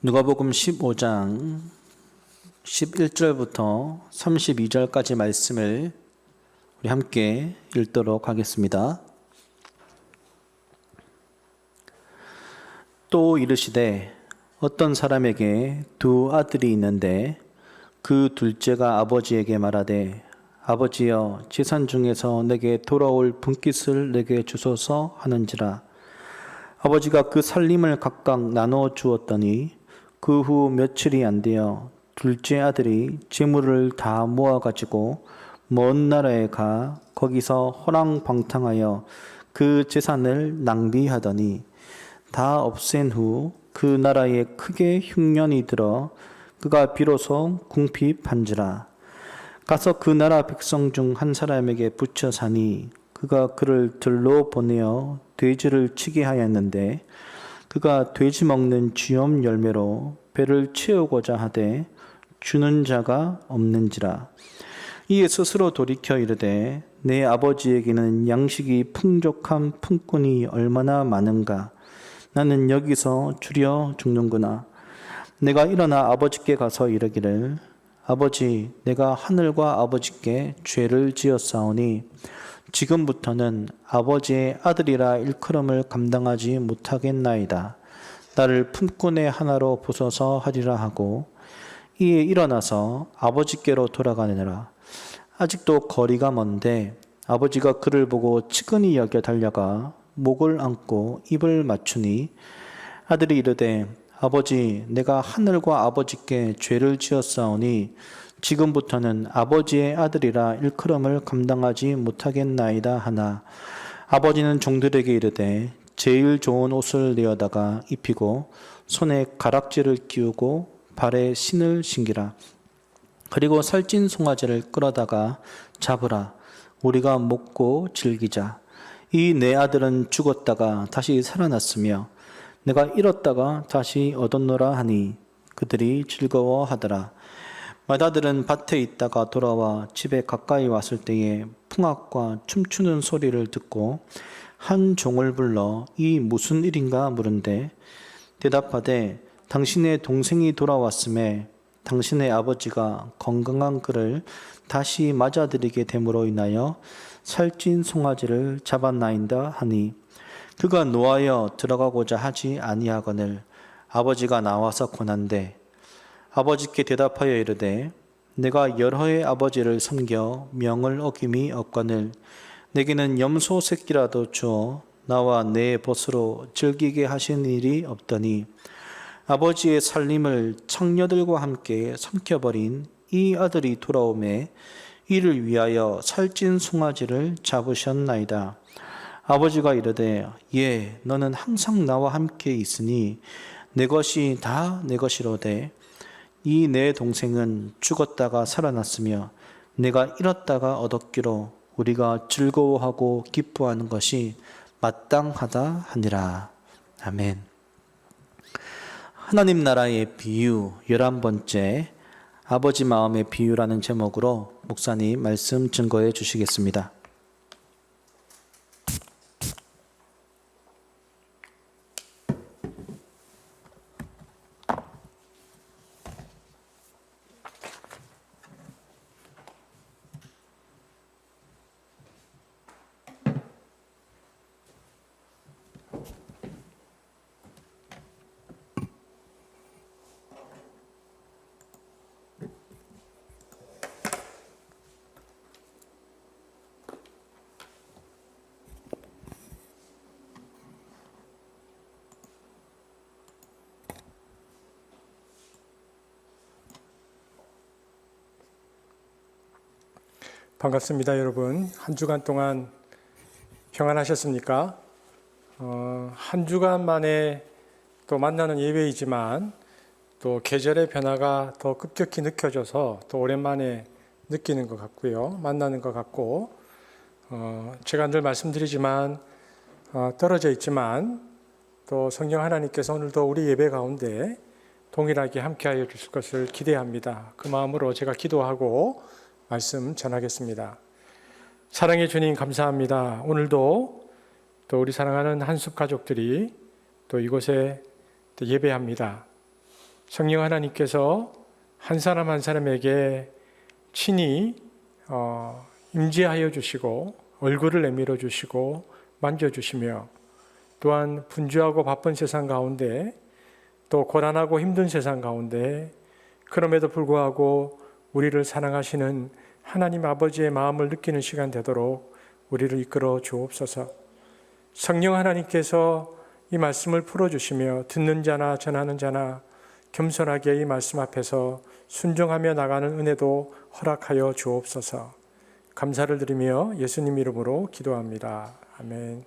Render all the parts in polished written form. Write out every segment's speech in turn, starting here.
누가복음 15장 11절부터 32절까지 말씀을 우리 함께 읽도록 하겠습니다. 또 이르시되 어떤 사람에게 두 아들이 있는데 그 둘째가 아버지에게 말하되 아버지여 재산 중에서 내게 돌아올 분깃을 내게 주소서 하는지라. 아버지가 그 살림을 각각 나누어 주었더니 그 후 며칠이 안 되어 둘째 아들이 재물을 다 모아가지고 먼 나라에 가 거기서 호랑방탕하여 그 재산을 낭비하더니 다 없앤 후 그 나라에 크게 흉년이 들어 그가 비로소 궁핍한지라. 가서 그 나라 백성 중 한 사람에게 붙여 사니 그가 그를 들로 보내어 돼지를 치게 하였는데 그가 돼지 먹는 쥐염 열매로 배를 채우고자 하되 주는 자가 없는지라. 이에 스스로 돌이켜 이르되 내 아버지에게는 양식이 풍족한 품꾼이 얼마나 많은가. 나는 여기서 주려 죽는구나. 내가 일어나 아버지께 가서 이르기를 아버지, 내가 하늘과 아버지께 죄를 지었사오니 지금부터는 아버지의 아들이라 일컬음을 감당하지 못하겠나이다. 나를 품꾼의 하나로 보소서 하리라 하고 이에 일어나서 아버지께로 돌아가느니라. 아직도 거리가 먼데 아버지가 그를 보고 측은히 여겨 달려가 목을 안고 입을 맞추니 아들이 이르되 아버지, 내가 하늘과 아버지께 죄를 지었사오니 지금부터는 아버지의 아들이라 일컬음을 감당하지 못하겠나이다 하나 아버지는 종들에게 이르되 제일 좋은 옷을 내어다가 입히고 손에 가락지를 끼우고 발에 신을 신기라. 그리고 살찐 송아지를 끌어다가 잡으라. 우리가 먹고 즐기자. 이 내 아들은 죽었다가 다시 살아났으며 내가 잃었다가 다시 얻었노라 하니 그들이 즐거워하더라. 맏아들은 밭에 있다가 돌아와 집에 가까이 왔을 때에 풍악과 춤추는 소리를 듣고 한 종을 불러 이 무슨 일인가 물은데 대답하되 당신의 동생이 돌아왔음에 당신의 아버지가 건강한 그를 다시 맞아들이게 됨으로 인하여 살찐 송아지를 잡았나이다 하니 그가 노하여 들어가고자 하지 아니하거늘 아버지가 나와서 권한대 아버지께 대답하여 이르되 내가 여러 해 아버지를 섬겨 명을 어김이 없거늘 내게는 염소 새끼라도 주어 나와 내 벗으로 즐기게 하신 일이 없더니 아버지의 살림을 청녀들과 함께 삼켜버린 이 아들이 돌아오매 이를 위하여 살찐 송아지를 잡으셨나이다. 아버지가 이르되 예, 너는 항상 나와 함께 있으니 내 것이 다 내 것이로되 이 내 동생은 죽었다가 살아났으며 내가 잃었다가 얻었기로 우리가 즐거워하고 기뻐하는 것이 마땅하다 하니라. 아멘. 하나님 나라의 비유 11번째 아버지 마음의 비유라는 제목으로 목사님 말씀 증거해 주시겠습니다. 반갑습니다, 여러분. 한 주간 동안 평안하셨습니까? 한 주간 만에 또 만나는 예배이지만 또 계절의 변화가 더 급격히 느껴져서 또 오랜만에 느끼는 것 같고요. 만나는 것 같고 제가 늘 말씀드리지만 떨어져 있지만 또 성령 하나님께서 오늘도 우리 예배 가운데 동일하게 함께하여 주실 것을 기대합니다. 그 마음으로 제가 기도하고 말씀 전하겠습니다. 사랑의 주님 감사합니다. 오늘도 또 우리 사랑하는 한숲 가족들이 또 이곳에 또 예배합니다. 성령 하나님께서 한 사람 한 사람에게 친히 임재하여 주시고 얼굴을 내밀어 주시고 만져주시며 또한 분주하고 바쁜 세상 가운데 또 고난하고 힘든 세상 가운데 그럼에도 불구하고 우리를 사랑하시는 하나님 아버지의 마음을 느끼는 시간 되도록 우리를 이끌어 주옵소서. 성령 하나님께서 이 말씀을 풀어주시며 듣는 자나 전하는 자나 겸손하게 이 말씀 앞에서 순종하며 나가는 은혜도 허락하여 주옵소서. 감사를 드리며 예수님 이름으로 기도합니다. 아멘.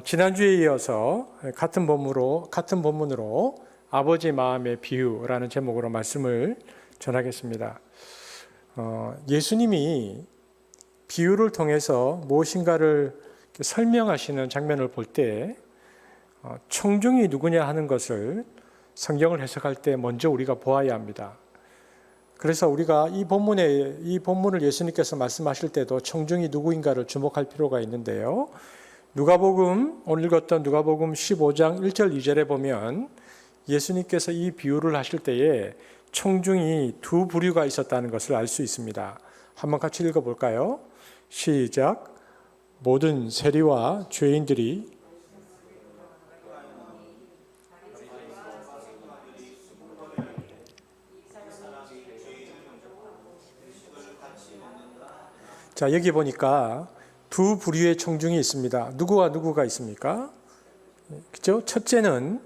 지난주에 이어서 같은 본문으로 아버지 마음의 비유라는 제목으로 말씀을 전하겠습니다. 예수님이 비유를 통해서 무엇인가를 설명하시는 장면을 볼 때 청중이 누구냐 하는 것을 성경을 해석할 때 먼저 우리가 보아야 합니다. 그래서 우리가 이 본문을 예수님께서 말씀하실 때도 청중이 누구인가를 주목할 필요가 있는데요. 오늘 읽었던 누가복음 15장 1절 2절에 보면 예수님께서 이 비유를 하실 때에 청중이 두 부류가 있었다는 것을 알 수 있습니다. 한번 같이 읽어볼까요? 시작. 모든 세리와 죄인들이 자, 여기 보니까 두 부류의 청중이 있습니다. 누구와 누구가 있습니까? 그렇죠? 첫째는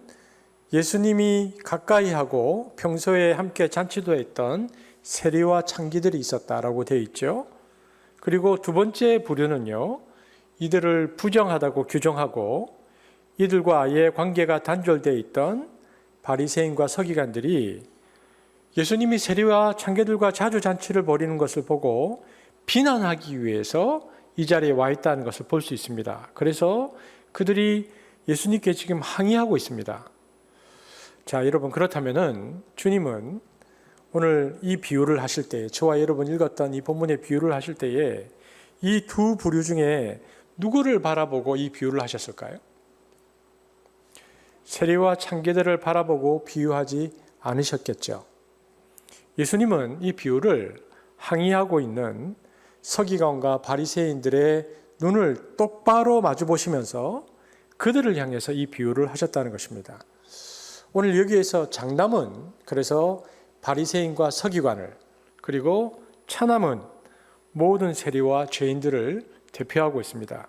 예수님이 가까이 하고 평소에 함께 잔치도 했던 세리와 창기들이 있었다라고 되어 있죠. 그리고 두 번째 부류는요, 이들을 부정하다고 규정하고 이들과 아예 관계가 단절되어 있던 바리새인과 서기관들이 예수님이 세리와 창기들과 자주 잔치를 벌이는 것을 보고 비난하기 위해서 이 자리에 와 있다는 것을 볼 수 있습니다. 그래서 그들이 예수님께 지금 항의하고 있습니다. 자, 여러분, 그렇다면은 주님은 오늘 이 비유를 하실 때, 저와 여러분 읽었던 이 본문의 비유를 하실 때에 이 두 부류 중에 누구를 바라보고 이 비유를 하셨을까요? 세리와 창기들을 바라보고 비유하지 않으셨겠죠. 예수님은 이 비유를 항의하고 있는 서기관과 바리새인들의 눈을 똑바로 마주 보시면서 그들을 향해서 이 비유를 하셨다는 것입니다. 오늘 여기에서 장남은 그래서 바리새인과 서기관을, 그리고 차남은 모든 세리와 죄인들을 대표하고 있습니다.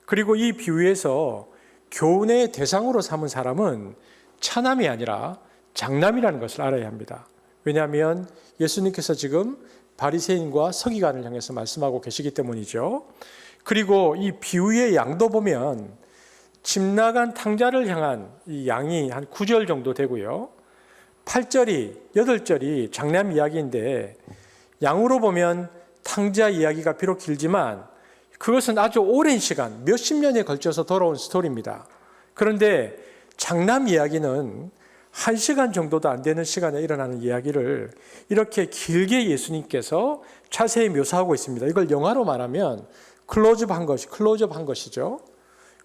그리고 이 비유에서 교훈의 대상으로 삼은 사람은 차남이 아니라 장남이라는 것을 알아야 합니다. 왜냐하면 예수님께서 지금 바리새인과 서기관을 향해서 말씀하고 계시기 때문이죠. 그리고 이 비유의 양도 보면 집 나간 탕자를 향한 이 양이 한 9절 정도 되고요. 8절이 장남 이야기인데 양으로 보면 탕자 이야기가 비록 길지만 그것은 아주 오랜 시간, 몇십 년에 걸쳐서 돌아온 스토리입니다. 그런데 장남 이야기는 1시간 정도도 안 되는 시간에 일어나는 이야기를 이렇게 길게 예수님께서 자세히 묘사하고 있습니다. 이걸 영화로 말하면 클로즈업 한 것이죠.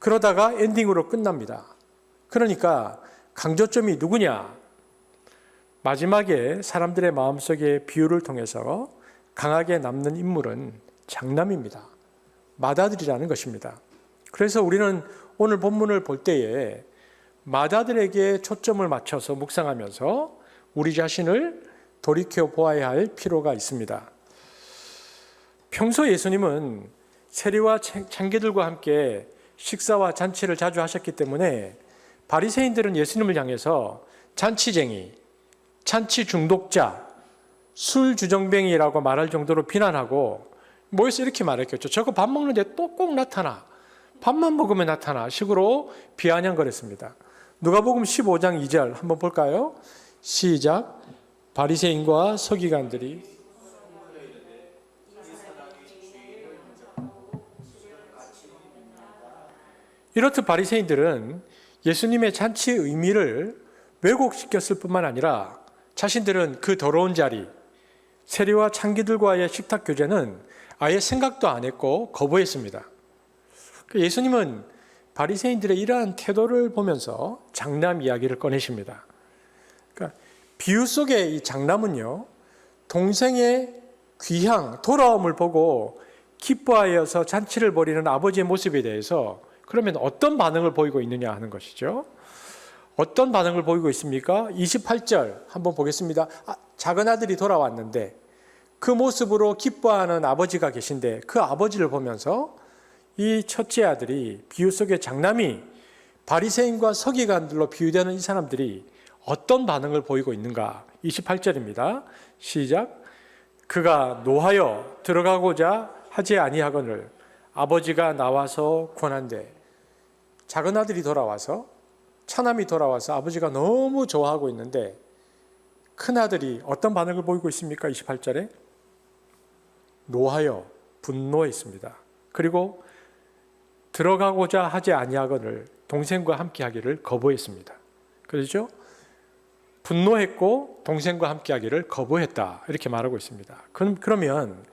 그러다가 엔딩으로 끝납니다. 그러니까 강조점이 누구냐? 마지막에 사람들의 마음속에 비유를 통해서 강하게 남는 인물은 장남입니다. 맏아들이라는 것입니다. 그래서 우리는 오늘 본문을 볼 때에 맏아들에게 초점을 맞춰서 묵상하면서 우리 자신을 돌이켜 보아야 할 필요가 있습니다. 평소 예수님은 세리와 창기들과 함께 식사와 잔치를 자주 하셨기 때문에 바리새인들은 예수님을 향해서 잔치쟁이, 잔치 중독자, 술 주정뱅이라고 말할 정도로 비난하고 모여서 이렇게 말했겠죠. 저거 밥 먹는데 또 꼭 나타나. 밥만 먹으면 나타나. 식으로 비아냥거렸습니다. 누가복음 15장 2절 한번 볼까요? 시작. 바리새인과 서기관들이 이렇듯 바리새인들은 예수님의 잔치의 의미를 왜곡시켰을 뿐만 아니라 자신들은 그 더러운 자리, 세리와 창기들과의 식탁 교제는 아예 생각도 안 했고 거부했습니다. 예수님은 바리새인들의 이러한 태도를 보면서 장남 이야기를 꺼내십니다. 그러니까 비유 속의 이 장남은요, 동생의 귀향, 돌아옴을 보고 기뻐하여서 잔치를 벌이는 아버지의 모습에 대해서 그러면 어떤 반응을 보이고 있느냐 하는 것이죠. 어떤 반응을 보이고 있습니까? 28절 한번 보겠습니다. 작은 아들이 돌아왔는데 그 모습으로 기뻐하는 아버지가 계신데 그 아버지를 보면서 이 첫째 아들이 비유 속의 장남이 바리새인과 서기관들로 비유되는 이 사람들이 어떤 반응을 보이고 있는가? 28절입니다. 시작. 그가 노하여 들어가고자 하지 아니하거늘 아버지가 나와서 권한대. 작은 아들이 돌아와서 차남이 돌아와서 아버지가 너무 좋아하고 있는데 큰 아들이 어떤 반응을 보이고 있습니까? 28절에 노하여 분노했습니다. 그리고 들어가고자 하지 아니하거늘 동생과 함께 하기를 거부했습니다. 그렇죠? 분노했고 동생과 함께 하기를 거부했다. 이렇게 말하고 있습니다. 그러면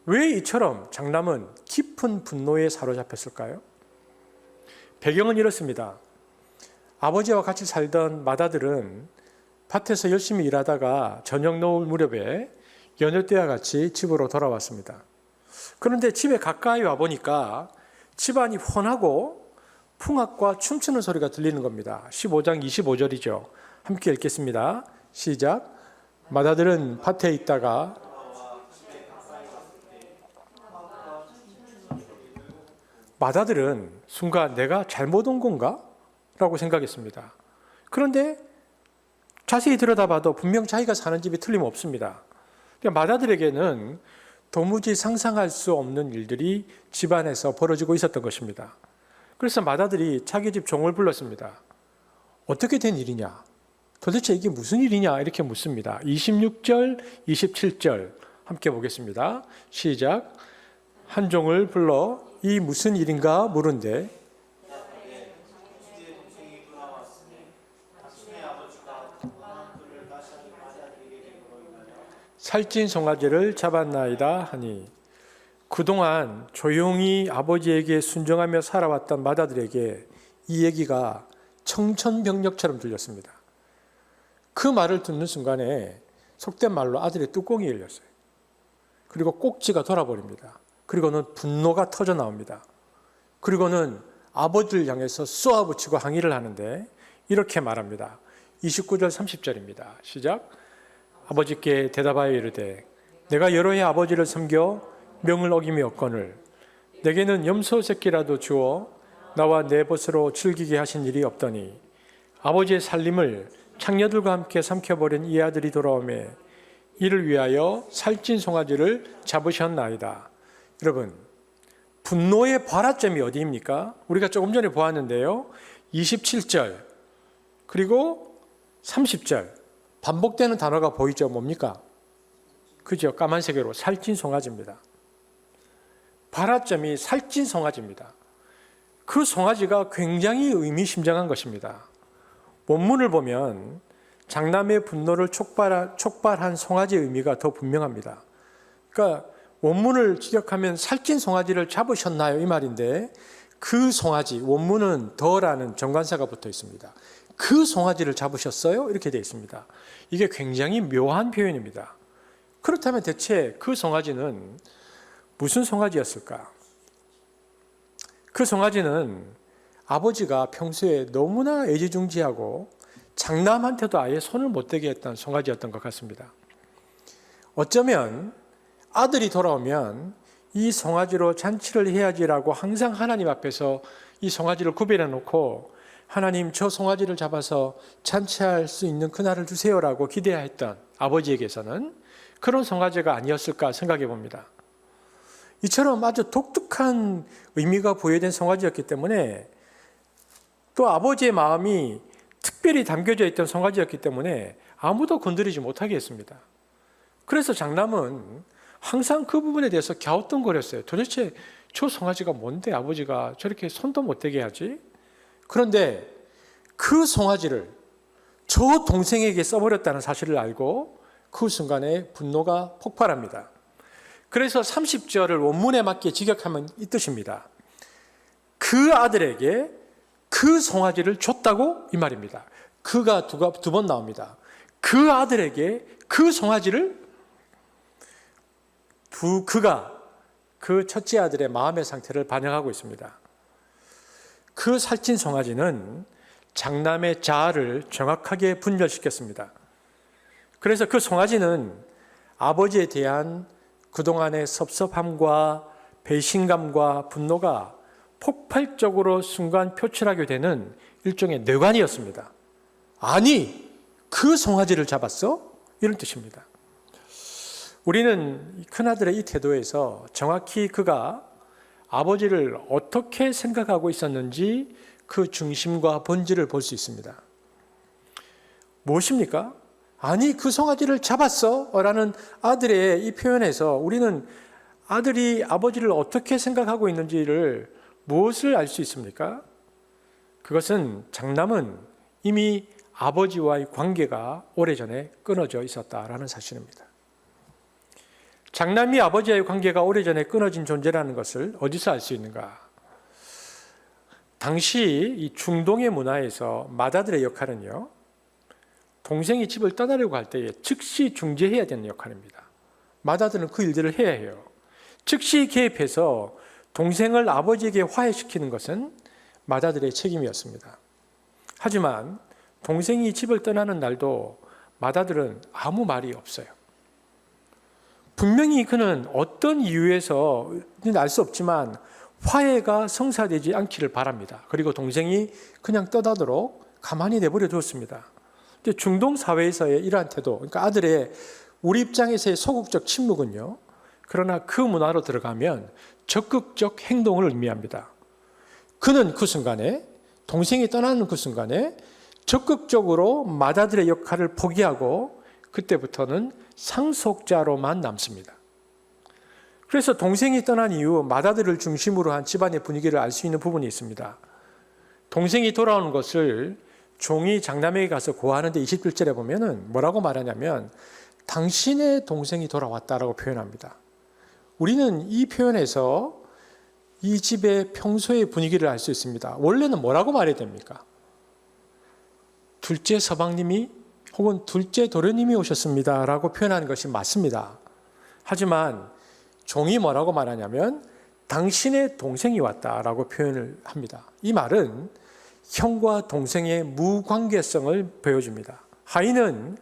왜 이처럼 장남은 깊은 분노에 사로잡혔을까요? 배경은 이렇습니다. 아버지와 같이 살던 맏아들은 밭에서 열심히 일하다가 저녁 노을 무렵에 여느 때와 같이 집으로 돌아왔습니다. 그런데 집에 가까이 와보니까 집안이 훤하고 풍악과 춤추는 소리가 들리는 겁니다. 15장 25절이죠. 함께 읽겠습니다. 시작. 맏아들은 밭에 있다가 맏아들은 순간 내가 잘못 온 건가? 라고 생각했습니다. 그런데 자세히 들여다봐도 분명 자기가 사는 집이 틀림없습니다. 그러니까 맏아들에게는 도무지 상상할 수 없는 일들이 집안에서 벌어지고 있었던 것입니다. 그래서 맏아들이 자기 집 종을 불렀습니다. 어떻게 된 일이냐? 도대체 이게 무슨 일이냐? 이렇게 묻습니다. 26절, 27절 함께 보겠습니다. 시작. 한 종을 불러 이 무슨 일인가 물은데 살찐 송아지를 잡았나이다 하니 그동안 조용히 아버지에게 순종하며 살아왔던 맏아들에게 이 얘기가 청천벽력처럼 들렸습니다. 그 말을 듣는 순간에 속된 말로 아들의 뚜껑이 열렸어요. 그리고 꼭지가 돌아버립니다. 그리고는 분노가 터져 나옵니다. 그리고는 아버지를 향해서 쏘아붙이고 항의를 하는데 이렇게 말합니다. 29절 30절입니다. 시작. 아버지께 대답하여 이르되 내가 여러 해 아버지를 섬겨 명을 어기며었거늘 내게는 염소 새끼라도 주어 나와 내 벗으로 즐기게 하신 일이 없더니 아버지의 살림을 창녀들과 함께 삼켜버린 이 아들이 돌아오매 이를 위하여 살찐 송아지를 잡으셨나이다. 여러분, 분노의 발화점이 어디입니까? 우리가 조금 전에 보았는데요. 27절 그리고 30절 반복되는 단어가 보이죠? 뭡니까? 그죠? 까만색으로 살찐 송아지입니다. 발화점이 살찐 송아지입니다. 그 송아지가 굉장히 의미심장한 것입니다. 원문을 보면 장남의 분노를 촉발한 송아지의 의미가 더 분명합니다. 그러니까 원문을 직역하면 살찐 송아지를 잡으셨나요? 이 말인데 그 송아지, 원문은 더라는 정관사가 붙어 있습니다. 그 송아지를 잡으셨어요? 이렇게 되어 있습니다. 이게 굉장히 묘한 표현입니다. 그렇다면 대체 그 송아지는 무슨 송아지였을까? 그 송아지는 아버지가 평소에 너무나 애지중지하고 장남한테도 아예 손을 못 대게 했던 송아지였던 것 같습니다. 어쩌면 아들이 돌아오면 이 송아지로 잔치를 해야지라고 항상 하나님 앞에서 이 송아지를 구별해 놓고 하나님 저 송아지를 잡아서 잔치할 수 있는 그날을 주세요라고 기대했던 아버지에게서는 그런 송아지가 아니었을까 생각해 봅니다. 이처럼 아주 독특한 의미가 부여된 송아지였기 때문에 또 아버지의 마음이 특별히 담겨져 있던 송아지였기 때문에 아무도 건드리지 못하게 했습니다. 그래서 장남은 항상 그 부분에 대해서 갸우뚱거렸어요. 도대체 저 송아지가 뭔데 아버지가 저렇게 손도 못 대게 하지? 그런데 그 송아지를 저 동생에게 써버렸다는 사실을 알고 그 순간에 분노가 폭발합니다. 그래서 30절을 원문에 맞게 직역하면 이 뜻입니다. 그 아들에게 그 송아지를 줬다고 이 말입니다. 그가 두 번 나옵니다. 그 아들에게 그 송아지를 그가 그 첫째 아들의 마음의 상태를 반영하고 있습니다. 그 살찐 송아지는 장남의 자아를 정확하게 분별시켰습니다. 그래서 그 송아지는 아버지에 대한 그동안의 섭섭함과 배신감과 분노가 폭발적으로 순간 표출하게 되는 일종의 뇌관이었습니다. 아니, 그 송아지를 잡았어? 이런 뜻입니다. 우리는 큰아들의 이 태도에서 정확히 그가 아버지를 어떻게 생각하고 있었는지 그 중심과 본질을 볼 수 있습니다. 무엇입니까? 아니, 그 송아지를 잡았어? 라는 아들의 이 표현에서 우리는 아들이 아버지를 어떻게 생각하고 있는지를 무엇을 알 수 있습니까? 그것은 장남은 이미 아버지와의 관계가 오래전에 끊어져 있었다라는 사실입니다. 장남이 아버지와의 관계가 오래전에 끊어진 존재라는 것을 어디서 알 수 있는가? 당시 이 중동의 문화에서 맏아들의 역할은요, 동생이 집을 떠나려고 할 때에 즉시 중재해야 되는 역할입니다. 맏아들은 그 일들을 해야 해요. 즉시 개입해서 동생을 아버지에게 화해시키는 것은 맏아들의 책임이었습니다. 하지만 동생이 집을 떠나는 날도 맏아들은 아무 말이 없어요. 분명히 그는 어떤 이유에서는 알 수 없지만 화해가 성사되지 않기를 바랍니다. 그리고 동생이 그냥 떠나도록 가만히 내버려 두었습니다. 중동 사회에서의 이러한 태도, 그러니까 아들의 우리 입장에서의 소극적 침묵은요, 그러나 그 문화로 들어가면 적극적 행동을 의미합니다. 그는 그 순간에, 동생이 떠나는 그 순간에 적극적으로 맏아들의 역할을 포기하고 그때부터는 상속자로만 남습니다. 그래서 동생이 떠난 이후 맏아들을 중심으로 한 집안의 분위기를 알 수 있는 부분이 있습니다. 동생이 돌아오는 것을 종이 장남에게 가서 고하는데 21절에 보면은 뭐라고 말하냐면 당신의 동생이 돌아왔다라고 표현합니다. 우리는 이 표현에서 이 집의 평소의 분위기를 알 수 있습니다. 원래는 뭐라고 말해야 됩니까? 둘째 서방님이 혹은 둘째 도련님이 오셨습니다 라고 표현하는 것이 맞습니다. 하지만 종이 뭐라고 말하냐면 당신의 동생이 왔다라고 표현을 합니다. 이 말은 형과 동생의 무관계성을 보여줍니다. 하인은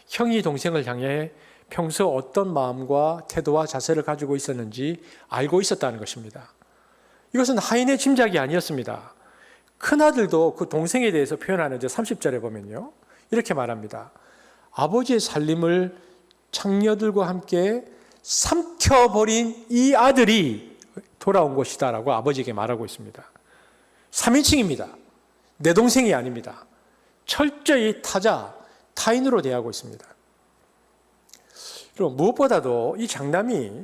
형이 동생을 향해 평소 어떤 마음과 태도와 자세를 가지고 있었는지 알고 있었다는 것입니다. 이것은 하인의 짐작이 아니었습니다. 큰아들도 그 동생에 대해서 표현하는 30절에 보면요, 이렇게 말합니다. 아버지의 살림을 창녀들과 함께 삼켜버린 이 아들이 돌아온 것이다 라고 아버지에게 말하고 있습니다. 3인칭입니다. 내 동생이 아닙니다. 철저히 타인으로 대하고 있습니다. 그리고 무엇보다도 이 장남이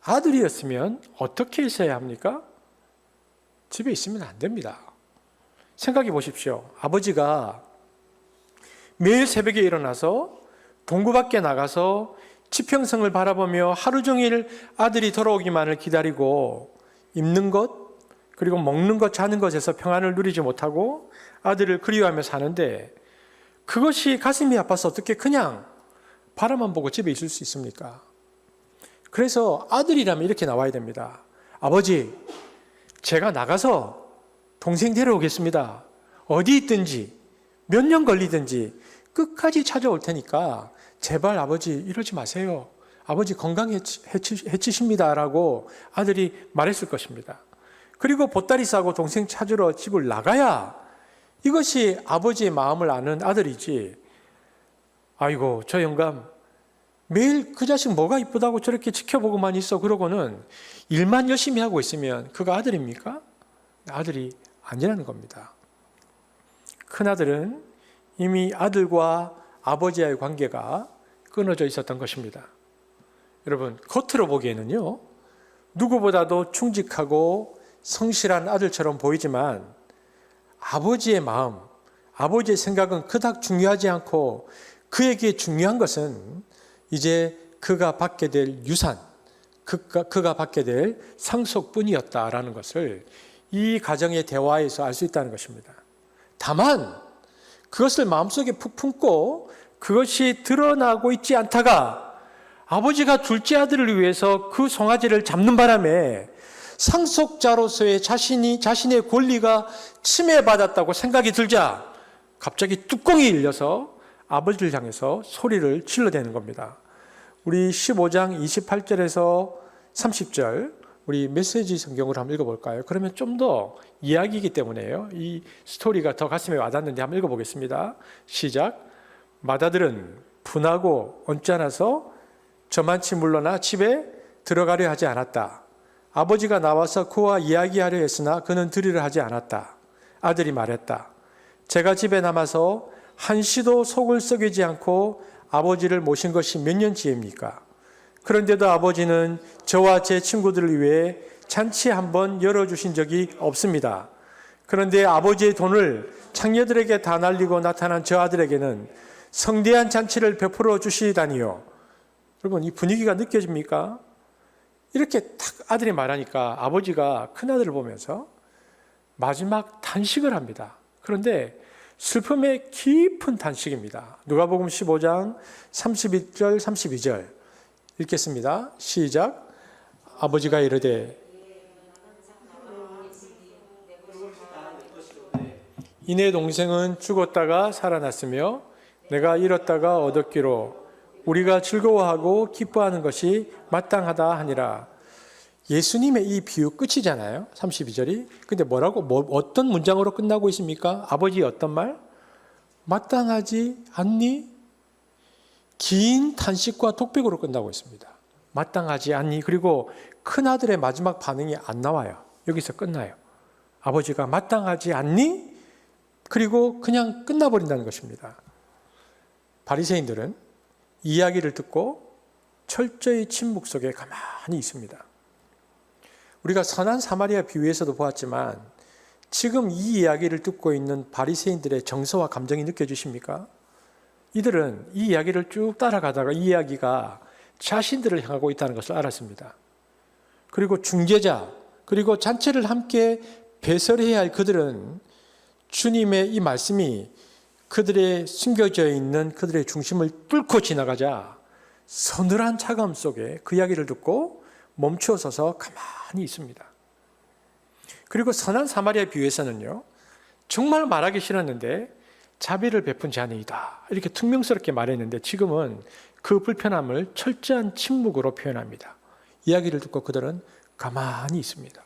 아들이었으면 어떻게 했어야 합니까? 집에 있으면 안 됩니다. 생각해 보십시오. 아버지가 매일 새벽에 일어나서 동구 밖에 나가서 지평성을 바라보며 하루 종일 아들이 돌아오기만을 기다리고 입는 것, 그리고 먹는 것, 자는 것에서 평안을 누리지 못하고 아들을 그리워하며 사는데 그것이 가슴이 아파서 어떻게 그냥 바라만 보고 집에 있을 수 있습니까? 그래서 아들이라면 이렇게 나와야 됩니다. 아버지, 제가 나가서 동생 데려오겠습니다. 어디 있든지 몇 년 걸리든지 끝까지 찾아올 테니까 제발 아버지 이러지 마세요. 아버지 건강 해치십니다 라고 아들이 말했을 것입니다. 그리고 보따리 싸고 동생 찾으러 집을 나가야 이것이 아버지의 마음을 아는 아들이지, 아이고 저 영감 매일 그 자식 뭐가 이쁘다고 저렇게 지켜보고만 있어 그러고는 일만 열심히 하고 있으면 그가 아들입니까? 아들이 아니라는 겁니다. 큰아들은 이미 아들과 아버지와의 관계가 끊어져 있었던 것입니다. 여러분, 겉으로 보기에는요, 누구보다도 충직하고 성실한 아들처럼 보이지만 아버지의 마음, 아버지의 생각은 그닥 중요하지 않고 그에게 중요한 것은 이제 그가 받게 될 유산, 그가 받게 될 상속뿐이었다라는 것을 이 가정의 대화에서 알 수 있다는 것입니다. 다만 그것을 마음속에 푹 품고 그것이 드러나고 있지 않다가 아버지가 둘째 아들을 위해서 그 송아지를 잡는 바람에 상속자로서의 자신의 권리가 침해받았다고 생각이 들자 갑자기 뚜껑이 열려서 아버지를 향해서 소리를 질러대는 겁니다. 우리 15장 28절에서 30절 우리 메시지 성경으로 한번 읽어볼까요? 그러면 좀 더 이야기이기 때문에요. 이 스토리가 더 가슴에 와닿는데 한번 읽어보겠습니다. 시작. 맏아들은 분하고 언짢아서 저만치 물러나 집에 들어가려 하지 않았다. 아버지가 나와서 그와 이야기하려 했으나 그는 들으려 하지 않았다. 아들이 말했다. 제가 집에 남아서 한시도 속을 썩이지 않고 아버지를 모신 것이 몇 년째입니까? 그런데도 아버지는 저와 제 친구들을 위해 잔치 한번 열어주신 적이 없습니다. 그런데 아버지의 돈을 창녀들에게 다 날리고 나타난 저 아들에게는 성대한 잔치를 베풀어 주시다니요. 여러분, 이 분위기가 느껴집니까? 이렇게 딱 아들이 말하니까 아버지가 큰아들을 보면서 마지막 단식을 합니다. 그런데 슬픔의 깊은 단식입니다. 누가복음 15장 31절 32절 읽겠습니다. 시작. 아버지가 이르되 이내 동생은 죽었다가 살아났으며 내가 잃었다가 얻었기로 우리가 즐거워하고 기뻐하는 것이 마땅하다 하니라. 예수님의 이 비유 끝이잖아요. 32절이. 근데 어떤 문장으로 끝나고 있습니까? 아버지 어떤 말? 마땅하지 않니? 긴 탄식과 독백으로 끝나고 있습니다. 마땅하지 않니? 그리고 큰아들의 마지막 반응이 안 나와요. 여기서 끝나요. 아버지가 마땅하지 않니? 그리고 그냥 끝나버린다는 것입니다. 바리새인들은 이야기를 듣고 철저히 침묵 속에 가만히 있습니다. 우리가 선한 사마리아 비유에서도 보았지만 지금 이 이야기를 듣고 있는 바리새인들의 정서와 감정이 느껴지십니까? 이들은 이 이야기를 쭉 따라가다가 이 이야기가 자신들을 향하고 있다는 것을 알았습니다. 그리고 중재자, 그리고 잔치를 함께 배설해야 할 그들은 주님의 이 말씀이 그들의 숨겨져 있는 그들의 중심을 뚫고 지나가자 서늘한 차가움 속에 그 이야기를 듣고 멈추어 서서 가만히 있습니다. 그리고 선한 사마리아 비유에서는요, 정말 말하기 싫었는데 자비를 베푼 자니이다 이렇게 퉁명스럽게 말했는데 지금은 그 불편함을 철저한 침묵으로 표현합니다. 이야기를 듣고 그들은 가만히 있습니다.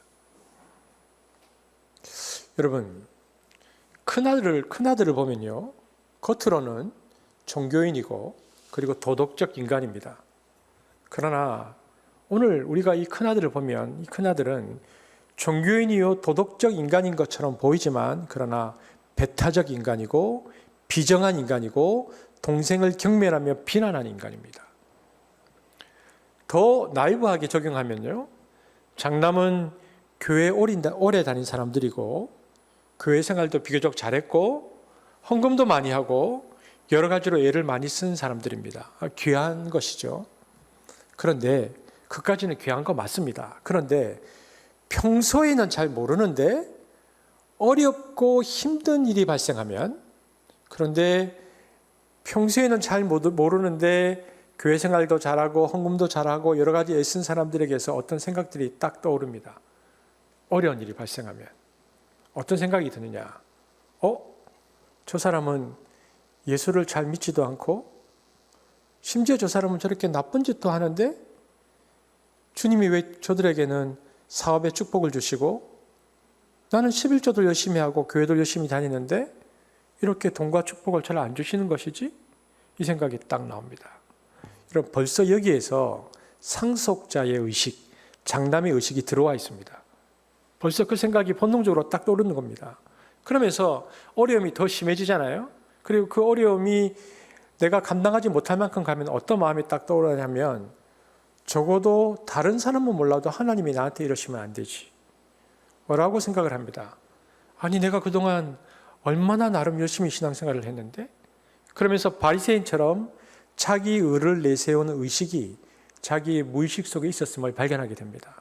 여러분, 큰아들을 보면요, 겉으로는 종교인이고 그리고 도덕적 인간입니다. 그러나 오늘 우리가 이 큰아들을 보면 이 큰아들은 종교인이요 도덕적 인간인 것처럼 보이지만 그러나 배타적 인간이고 비정한 인간이고 동생을 경멸하며 비난하는 인간입니다. 더 나이브하게 적용하면요, 장남은 교회에 오래 다닌 사람들이고 교회 생활도 비교적 잘했고 헌금도 많이 하고 여러 가지로 애를 많이 쓴 사람들입니다. 귀한 것이죠. 그런데 그까지는 귀한 거 맞습니다. 그런데 평소에는 잘 모르는데 어렵고 힘든 일이 발생하면, 그런데 평소에는 잘 모르는데 교회 생활도 잘하고 헌금도 잘하고 여러 가지 애쓴 사람들에게서 어떤 생각들이 딱 떠오릅니다. 어려운 일이 발생하면 어떤 생각이 드느냐? 저 사람은 예수를 잘 믿지도 않고 심지어 저 사람은 저렇게 나쁜 짓도 하는데 주님이 왜 저들에게는 사업의 축복을 주시고 나는 11조도 열심히 하고 교회도 열심히 다니는데 이렇게 돈과 축복을 잘 안 주시는 것이지? 이 생각이 딱 나옵니다. 여러분, 벌써 여기에서 상속자의 의식, 장남의 의식이 들어와 있습니다. 벌써 그 생각이 본능적으로 딱 떠오르는 겁니다. 그러면서 어려움이 더 심해지잖아요. 그리고 그 어려움이 내가 감당하지 못할 만큼 가면 어떤 마음이 딱 떠오르냐면, 적어도 다른 사람은 몰라도 하나님이 나한테 이러시면 안 되지 뭐라고 생각을 합니다. 아니, 내가 그동안 얼마나 나름 열심히 신앙생활을 했는데, 그러면서 바리새인처럼 자기 의를 내세우는 의식이 자기의 무의식 속에 있었음을 발견하게 됩니다.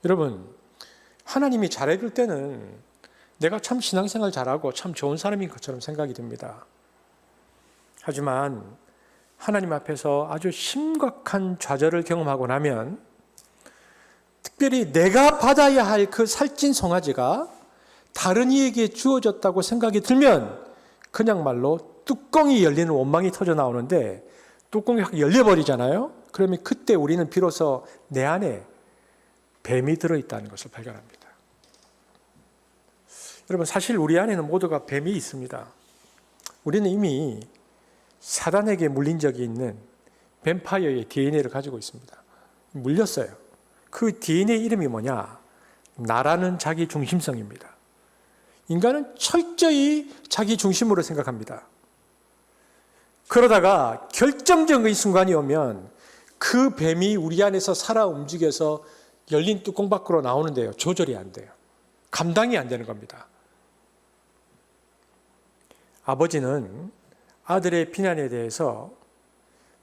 여러분, 하나님이 잘해줄 때는 내가 참 신앙생활 잘하고 참 좋은 사람인 것처럼 생각이 듭니다. 하지만 하나님 앞에서 아주 심각한 좌절을 경험하고 나면 특별히 내가 받아야 할 그 살찐 송아지가 다른 이에게 주어졌다고 생각이 들면 그냥 말로 뚜껑이 열리는 원망이 터져 나오는데 뚜껑이 확 열려버리잖아요. 그러면 그때 우리는 비로소 내 안에 뱀이 들어있다는 것을 발견합니다. 여러분, 사실 우리 안에는 모두가 뱀이 있습니다. 우리는 이미 사단에게 물린 적이 있는 뱀파이어의 DNA를 가지고 있습니다. 물렸어요. 그 DNA 이름이 뭐냐? 나라는 자기 중심성입니다. 인간은 철저히 자기 중심으로 생각합니다. 그러다가 결정적인 순간이 오면 그 뱀이 우리 안에서 살아 움직여서 열린 뚜껑 밖으로 나오는데요. 조절이 안 돼요. 감당이 안 되는 겁니다. 아버지는 아들의 비난에 대해서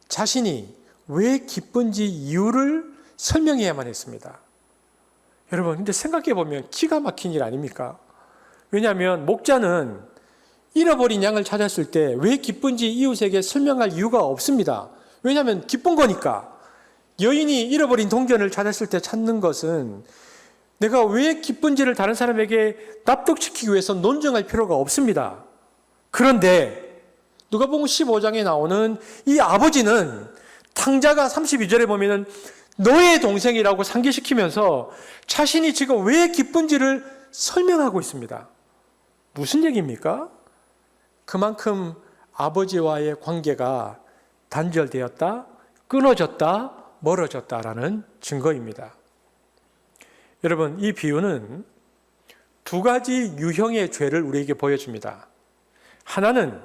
자신이 왜 기쁜지 이유를 설명해야만 했습니다. 여러분, 근데 생각해 보면 기가 막힌 일 아닙니까? 왜냐하면 목자는 잃어버린 양을 찾았을 때 왜 기쁜지 이웃에게 설명할 이유가 없습니다. 왜냐하면 기쁜 거니까. 여인이 잃어버린 동전을 찾았을 때 찾는 것은 내가 왜 기쁜지를 다른 사람에게 납득시키기 위해서 논증할 필요가 없습니다. 그런데 누가복음 15장에 나오는 이 아버지는 탕자가 32절에 보면은 너의 동생이라고 상기시키면서 자신이 지금 왜 기쁜지를 설명하고 있습니다. 무슨 얘기입니까? 그만큼 아버지와의 관계가 단절되었다, 끊어졌다, 멀어졌다라는 증거입니다. 여러분, 이 비유는 두 가지 유형의 죄를 우리에게 보여줍니다. 하나는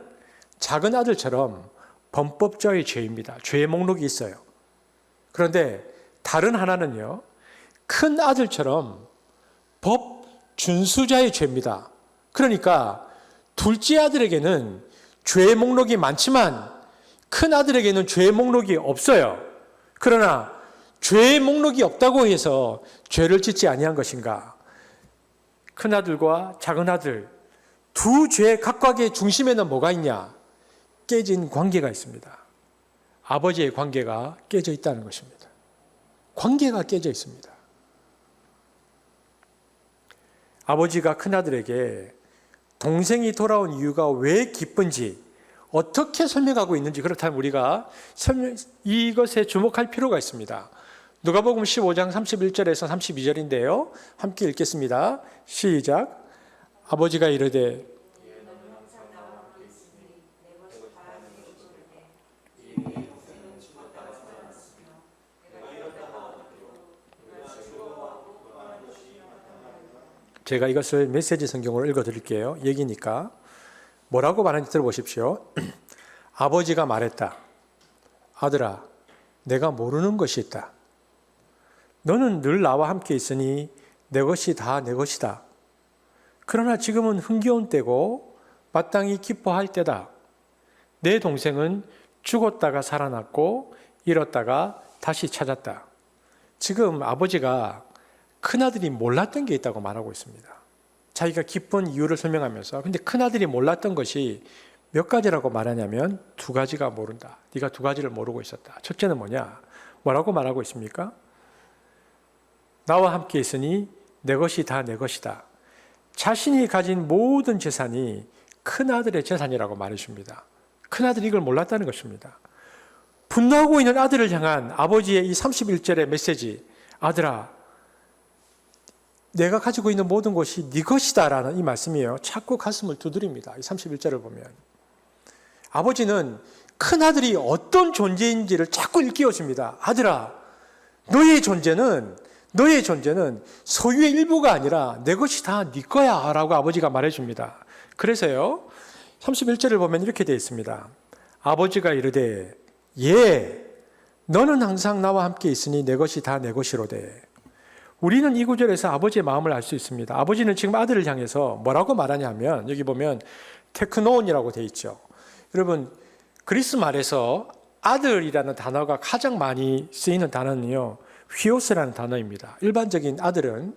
작은 아들처럼 범법자의 죄입니다. 죄의 목록이 있어요. 그런데 다른 하나는요, 큰 아들처럼 법 준수자의 죄입니다. 그러니까 둘째 아들에게는 죄의 목록이 많지만 큰 아들에게는 죄의 목록이 없어요. 그러나 죄의 목록이 없다고 해서 죄를 짓지 아니한 것인가? 큰 아들과 작은 아들 두 죄 각각의 중심에는 뭐가 있냐? 깨진 관계가 있습니다. 아버지의 관계가 깨져 있다는 것입니다. 관계가 깨져 있습니다. 아버지가 큰아들에게 동생이 돌아온 이유가 왜 기쁜지 어떻게 설명하고 있는지, 그렇다면 우리가 이것에 주목할 필요가 있습니다. 누가복음 15장 31절에서 32절인데요. 함께 읽겠습니다. 시작. 아버지가 이르되 제가 이것을 메시지 성경으로 읽어드릴게요. 얘기니까. 뭐라고 말하는지 들어보십시오. 아버지가 말했다. 아들아, 내가 모르는 것이 있다. 너는 늘 나와 함께 있으니 내 것이 다 내 것이다. 그러나 지금은 흥겨운 때고 마땅히 기뻐할 때다. 내 동생은 죽었다가 살아났고 잃었다가 다시 찾았다. 지금 아버지가 큰아들이 몰랐던 게 있다고 말하고 있습니다. 자기가 기쁜 이유를 설명하면서, 근데 큰아들이 몰랐던 것이 몇 가지라고 말하냐면 두 가지가 모른다. 네가 두 가지를 모르고 있었다. 첫째는 뭐냐? 뭐라고 말하고 있습니까? 나와 함께 있으니 내 것이 다 내 것이다. 자신이 가진 모든 재산이 큰아들의 재산이라고 말해줍니다. 큰아들이 이걸 몰랐다는 것입니다. 분노하고 있는 아들을 향한 아버지의 이 31절의 메시지, 아들아, 내가 가지고 있는 모든 것이 네 것이다 라는 이 말씀이에요. 자꾸 가슴을 두드립니다. 이 31절을 보면 아버지는 큰아들이 어떤 존재인지를 자꾸 일깨워줍니다. 아들아, 너의 존재는 소유의 일부가 아니라 내 것이 다 네 거야 라고 아버지가 말해줍니다. 그래서요, 31절을 보면 이렇게 되어 있습니다. 아버지가 이르되 예, 너는 항상 나와 함께 있으니 내 것이 다 내 것이로되. 우리는 이 구절에서 아버지의 마음을 알 수 있습니다. 아버지는 지금 아들을 향해서 뭐라고 말하냐면, 여기 보면 테크노온이라고 되어 있죠. 여러분, 그리스 말에서 아들이라는 단어가 가장 많이 쓰이는 단어는요, 휘오스라는 단어입니다. 일반적인 아들은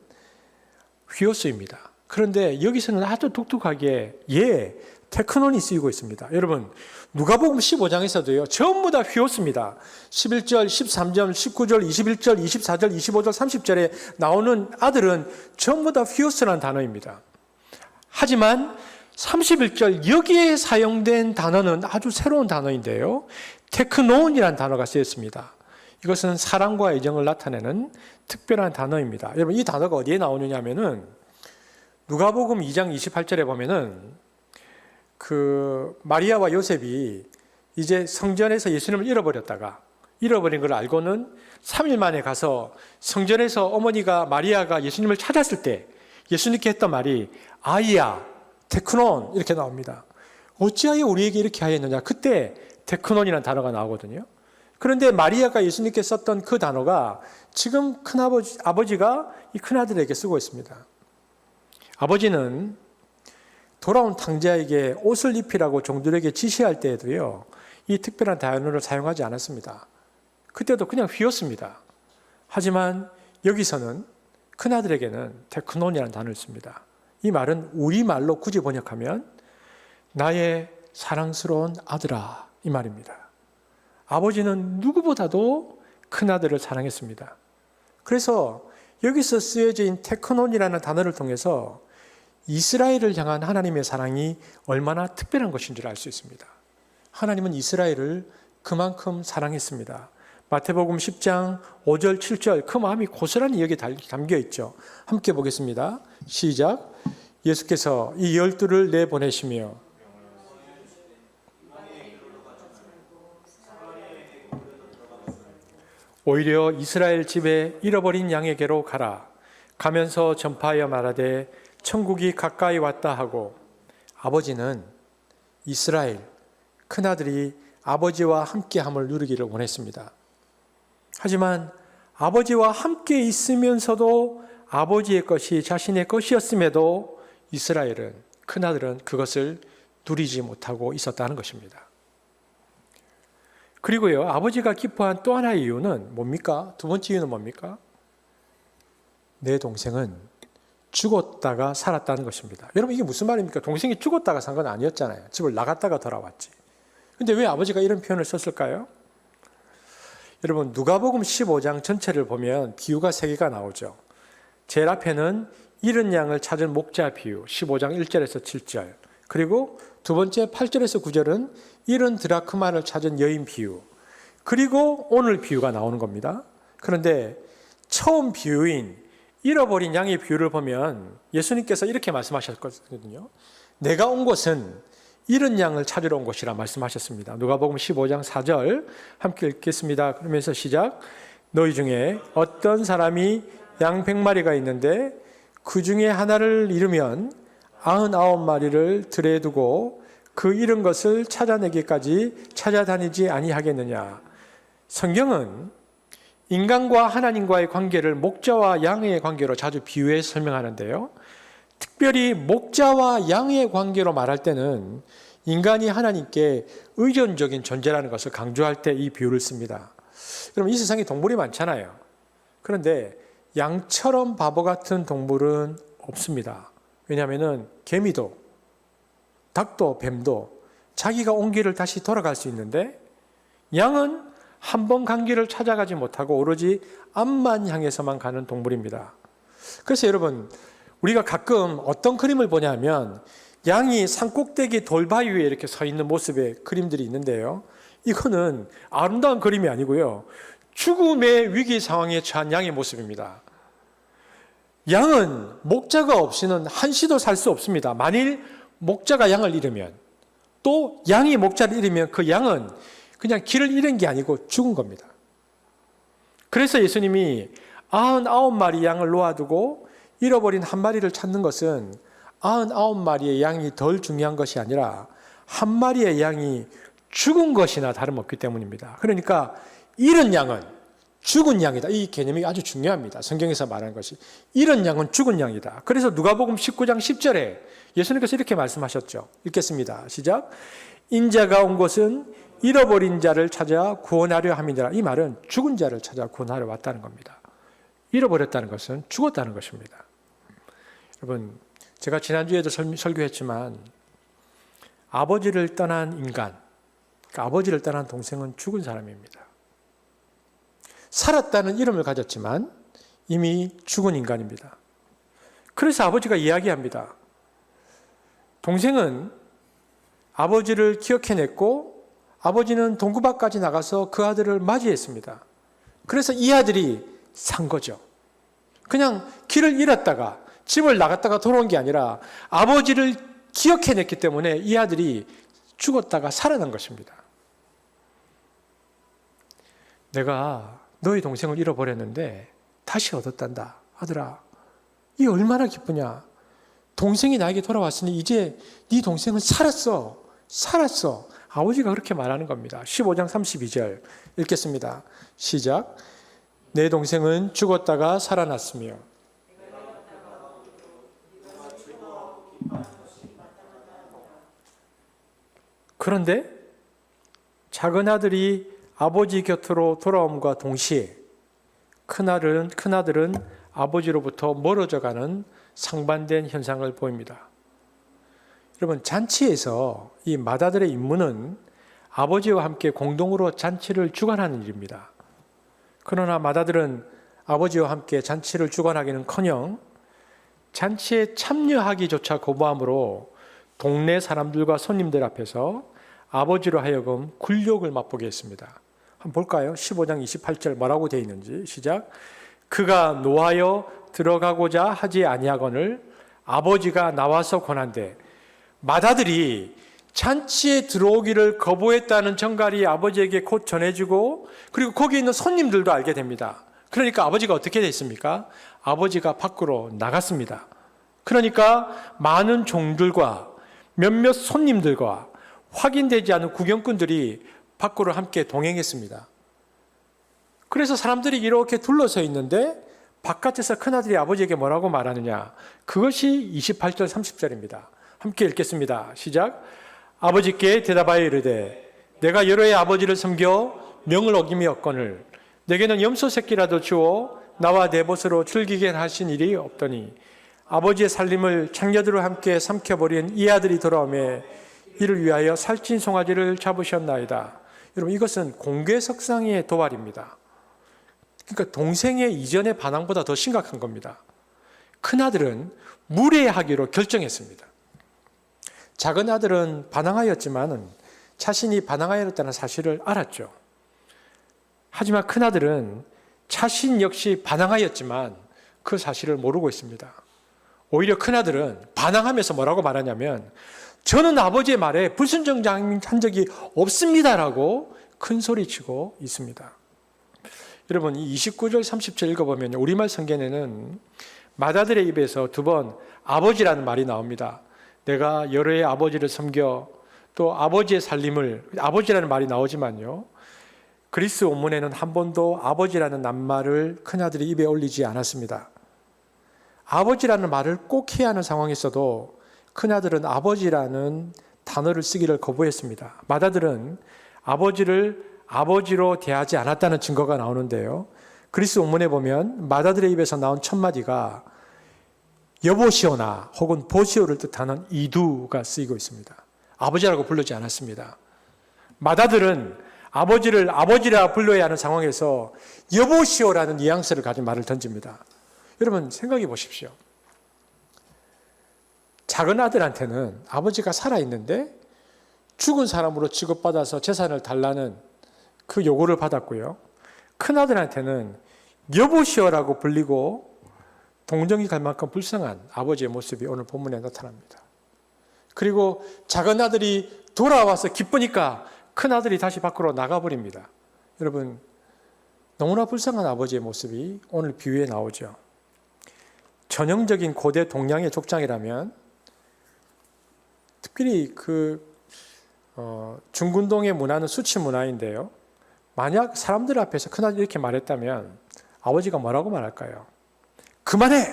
휘오스입니다. 그런데 여기서는 아주 독특하게 예, 테크논이 쓰이고 있습니다. 여러분, 누가복음 15장에서도요, 전부 다 휘었습니다. 11절, 13절, 19절, 21절, 24절, 25절, 30절에 나오는 아들은 전부 다 휘어스라는 단어입니다. 하지만 31절 여기에 사용된 단어는 아주 새로운 단어인데요. 테크논이라는 단어가 쓰였습니다. 이것은 사랑과 애정을 나타내는 특별한 단어입니다. 여러분, 이 단어가 어디에 나오느냐 하면은 누가복음 2장 28절에 보면은 마리아와 요셉이 이제 성전에서 예수님을 잃어버린 걸 알고는 3일 만에 가서 성전에서 어머니가 마리아가 예수님을 찾았을 때 예수님께 했던 말이 아이야, 테크논 이렇게 나옵니다. 어찌하여 우리에게 이렇게 하였느냐. 그때 테크논이라는 단어가 나오거든요. 그런데 마리아가 예수님께 썼던 그 단어가 지금 아버지가 이 큰아들에게 쓰고 있습니다. 아버지는 돌아온 탕자에게 옷을 입히라고 종들에게 지시할 때에도요, 이 특별한 단어를 사용하지 않았습니다. 그때도 그냥 휘었습니다. 하지만 여기서는 큰아들에게는 테크논이라는 단어를 씁니다. 이 말은 우리말로 굳이 번역하면 나의 사랑스러운 아들아, 이 말입니다. 아버지는 누구보다도 큰아들을 사랑했습니다. 그래서 여기서 쓰여진 테크논이라는 단어를 통해서 이스라엘을 향한 하나님의 사랑이 얼마나 특별한 것인 줄 알 수 있습니다. 하나님은 이스라엘을 그만큼 사랑했습니다. 마태복음 10장 5절 7절 그 마음이 고스란히 여기에 담겨 있죠. 함께 보겠습니다. 시작. 예수께서 이 12를 내보내시며 오히려 이스라엘 집에 잃어버린 양에게로 가라. 가면서 전파하여 말하되 천국이 가까이 왔다 하고. 아버지는 이스라엘 큰아들이 아버지와 함께함을 누리기를 원했습니다. 하지만 아버지와 함께 있으면서도 아버지의 것이 자신의 것이었음에도 이스라엘은, 큰아들은 그것을 누리지 못하고 있었다는 것입니다. 그리고요, 아버지가 기뻐한 또 하나의 이유는 뭡니까? 두 번째 이유는 뭡니까? 내 동생은 죽었다가 살았다는 것입니다. 여러분, 이게 무슨 말입니까? 동생이 죽었다가 산 건 아니었잖아요. 집을 나갔다가 돌아왔지. 근데 왜 아버지가 이런 표현을 썼을까요? 여러분, 누가복음 15장 전체를 보면 비유가 3개가 나오죠. 제일 앞에는 잃은 양을 찾은 목자 비유, 15장 1절에서 7절. 그리고 두 번째 8절에서 9절은 잃은 드라크마를 찾은 여인 비유. 그리고 오늘 비유가 나오는 겁니다. 그런데 처음 비유인 잃어버린 양의 비유를 보면 예수님께서 이렇게 말씀하셨거든요. 내가 온 곳은 잃은 양을 찾으러 온 곳이라 말씀하셨습니다. 누가복음 15장 4절 함께 읽겠습니다. 그러면서 시작. 너희 중에 어떤 사람이 양 100마리가 있는데 그 중에 하나를 잃으면 99마리를 들에 두고 그 잃은 것을 찾아내기까지 찾아다니지 아니하겠느냐. 성경은 인간과 하나님과의 관계를 목자와 양의 관계로 자주 비유해 설명하는데요. 특별히 목자와 양의 관계로 말할 때는 인간이 하나님께 의존적인 존재라는 것을 강조할 때 이 비유를 씁니다. 여러분, 이 세상에 동물이 많잖아요. 그런데 양처럼 바보 같은 동물은 없습니다. 왜냐하면 개미도, 닭도, 뱀도 자기가 온 길을 다시 돌아갈 수 있는데 양은 한 번 간 길을 찾아가지 못하고 오로지 앞만 향해서만 가는 동물입니다. 그래서 여러분, 우리가 가끔 어떤 그림을 보냐면 양이 산꼭대기 돌바위 위에 이렇게 서 있는 모습의 그림들이 있는데요. 이거는 아름다운 그림이 아니고요. 죽음의 위기 상황에 처한 양의 모습입니다. 양은 목자가 없이는 한시도 살 수 없습니다. 만일 목자가 양을 잃으면, 또 양이 목자를 잃으면 그 양은 그냥 길을 잃은 게 아니고 죽은 겁니다. 그래서 예수님이 99마리 양을 놓아두고 잃어버린 한 마리를 찾는 것은 99마리의 양이 덜 중요한 것이 아니라 한 마리의 양이 죽은 것이나 다름없기 때문입니다. 그러니까 잃은 양은 죽은 양이다. 이 개념이 아주 중요합니다. 성경에서 말하는 것이. 잃은 양은 죽은 양이다. 그래서 누가복음 19장 10절에 예수님께서 이렇게 말씀하셨죠. 읽겠습니다. 시작. 인자가 온 곳은 잃어버린 자를 찾아 구원하려 함이니라. 이 말은 죽은 자를 찾아 구원하려 왔다는 겁니다. 잃어버렸다는 것은 죽었다는 것입니다. 여러분, 제가 지난주에도 설교했지만 아버지를 떠난 인간, 그러니까 아버지를 떠난 동생은 죽은 사람입니다. 살았다는 이름을 가졌지만 이미 죽은 인간입니다. 그래서 아버지가 이야기합니다. 동생은 아버지를 기억해냈고 아버지는 동구 밖까지 나가서 그 아들을 맞이했습니다. 그래서 이 아들이 산 거죠. 그냥 길을 잃었다가 집을 나갔다가 돌아온 게 아니라 아버지를 기억해냈기 때문에 이 아들이 죽었다가 살아난 것입니다. 내가 너희 동생을 잃어버렸는데 다시 얻었단다. 아들아, 이 얼마나 기쁘냐. 동생이 나에게 돌아왔으니 이제 네 동생은 살았어. 살았어. 아버지가 그렇게 말하는 겁니다. 15장 32절 읽겠습니다. 시작. 내 동생은 죽었다가 살아났으며. 그런데 작은 아들이 아버지 곁으로 돌아옴과 동시에 큰아들은 아버지로부터 멀어져가는 상반된 현상을 보입니다. 여러분, 잔치에서 이 맏아들의 임무는 아버지와 함께 공동으로 잔치를 주관하는 일입니다. 그러나 맏아들은 아버지와 함께 잔치를 주관하기는커녕 잔치에 참여하기조차 거부함으로 동네 사람들과 손님들 앞에서 아버지로 하여금 굴욕을 맛보게 했습니다. 한번 볼까요? 15장 28절 뭐라고 되어 있는지. 시작. 그가 노하여 들어가고자 하지 아니하거늘 아버지가 나와서 권한대. 맏아들이 잔치에 들어오기를 거부했다는 정갈이 아버지에게 곧 전해지고 그리고 거기 있는 손님들도 알게 됩니다. 그러니까 아버지가 어떻게 됐습니까? 아버지가 밖으로 나갔습니다. 그러니까 많은 종들과 몇몇 손님들과 확인되지 않은 구경꾼들이 밖으로 함께 동행했습니다. 그래서 사람들이 이렇게 둘러서 있는데 바깥에서 큰아들이 아버지에게 뭐라고 말하느냐. 그것이 28절 30절입니다. 함께 읽겠습니다. 시작. 아버지께 대답하여 이르되 내가 여러 해 아버지를 섬겨 명을 어김이었거늘 내게는 염소 새끼라도 주어 나와 내 벗으로 즐기게 하신 일이 없더니 아버지의 살림을 창녀들과 함께 삼켜버린 이 아들이 돌아오매 이를 위하여 살찐 송아지를 잡으셨나이다. 여러분, 이것은 공개석상의 도발입니다. 그러니까 동생의 이전의 반항보다 더 심각한 겁니다. 큰아들은 무례하기로 결정했습니다. 작은 아들은 반항하였지만 자신이 반항하였다는 사실을 알았죠. 하지만 큰아들은 자신 역시 반항하였지만 그 사실을 모르고 있습니다. 오히려 큰아들은 반항하면서 뭐라고 말하냐면 저는 아버지의 말에 불순종한 적이 없습니다라고 큰 소리치고 있습니다. 여러분, 이 29절 30절 읽어보면 우리말 성경에는 맏아들의 입에서 두 번 아버지라는 말이 나옵니다. 내가 여러 해 아버지를 섬겨 또 아버지의 살림을, 아버지라는 말이 나오지만요, 그리스 원문에는 한 번도 아버지라는 낱말을 큰아들이 입에 올리지 않았습니다. 아버지라는 말을 꼭 해야 하는 상황에서도 큰아들은 아버지라는 단어를 쓰기를 거부했습니다. 맏아들은 아버지를 아버지로 대하지 않았다는 증거가 나오는데요. 그리스 원문에 보면 맏아들의 입에서 나온 첫 마디가 여보시오나 혹은 보시오를 뜻하는 이두가 쓰이고 있습니다. 아버지라고 부르지 않았습니다. 맏아들은 아버지를 아버지라 불러야 하는 상황에서 여보시오라는 뉘앙스를 가진 말을 던집니다. 여러분, 생각해 보십시오. 작은 아들한테는 아버지가 살아있는데 죽은 사람으로 취급받아서 재산을 달라는 그 요구를 받았고요. 큰 아들한테는 여보시오라고 불리고 동정이 갈 만큼 불쌍한 아버지의 모습이 오늘 본문에 나타납니다. 그리고 작은 아들이 돌아와서 기쁘니까 큰 아들이 다시 밖으로 나가버립니다. 여러분, 너무나 불쌍한 아버지의 모습이 오늘 비유에 나오죠. 전형적인 고대 동양의 족장이라면 특별히 중군동의 문화는 수치 문화인데요. 만약 사람들 앞에서 큰아들이 이렇게 말했다면 아버지가 뭐라고 말할까요? 그만해!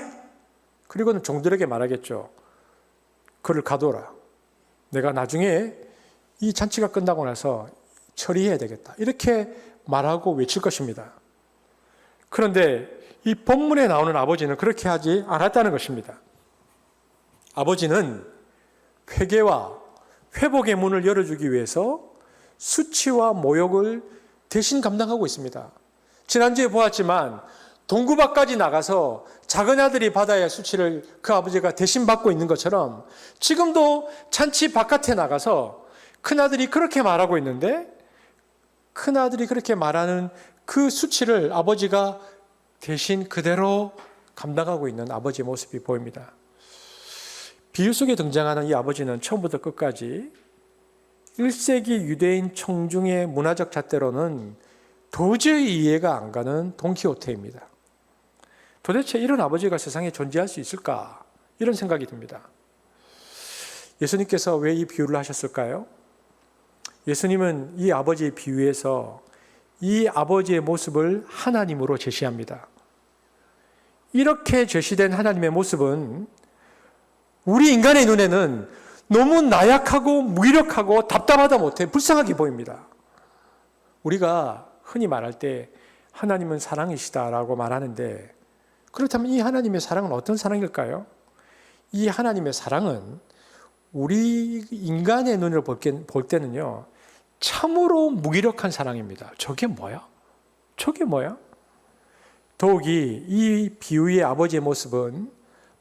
그리고는 종들에게 말하겠죠. 그를 가둬라. 내가 나중에 이 잔치가 끝나고 나서 처리해야 되겠다. 이렇게 말하고 외칠 것입니다. 그런데 이 본문에 나오는 아버지는 그렇게 하지 않았다는 것입니다. 아버지는 회개와 회복의 문을 열어주기 위해서 수치와 모욕을 대신 감당하고 있습니다. 지난주에 보았지만 동구 밖까지 나가서 작은 아들이 받아야 할 수치를 그 아버지가 대신 받고 있는 것처럼 지금도 잔치 바깥에 나가서 큰아들이 그렇게 말하고 있는데 큰아들이 그렇게 말하는 그 수치를 아버지가 대신 그대로 감당하고 있는 아버지의 모습이 보입니다. 비유 속에 등장하는 이 아버지는 처음부터 끝까지 1세기 유대인 청중의 문화적 잣대로는 도저히 이해가 안 가는 돈키호테입니다. 도대체 이런 아버지가 세상에 존재할 수 있을까? 이런 생각이 듭니다. 예수님께서 왜 이 비유를 하셨을까요? 예수님은 이 아버지의 비유에서 이 아버지의 모습을 하나님으로 제시합니다. 이렇게 제시된 하나님의 모습은 우리 인간의 눈에는 너무 나약하고 무기력하고 답답하다 못해 불쌍하게 보입니다. 우리가 흔히 말할 때 하나님은 사랑이시다라고 말하는데 그렇다면 이 하나님의 사랑은 어떤 사랑일까요? 이 하나님의 사랑은 우리 인간의 눈을 볼 때는요, 참으로 무기력한 사랑입니다. 저게 뭐야? 저게 뭐야? 더욱이 이 비유의 아버지의 모습은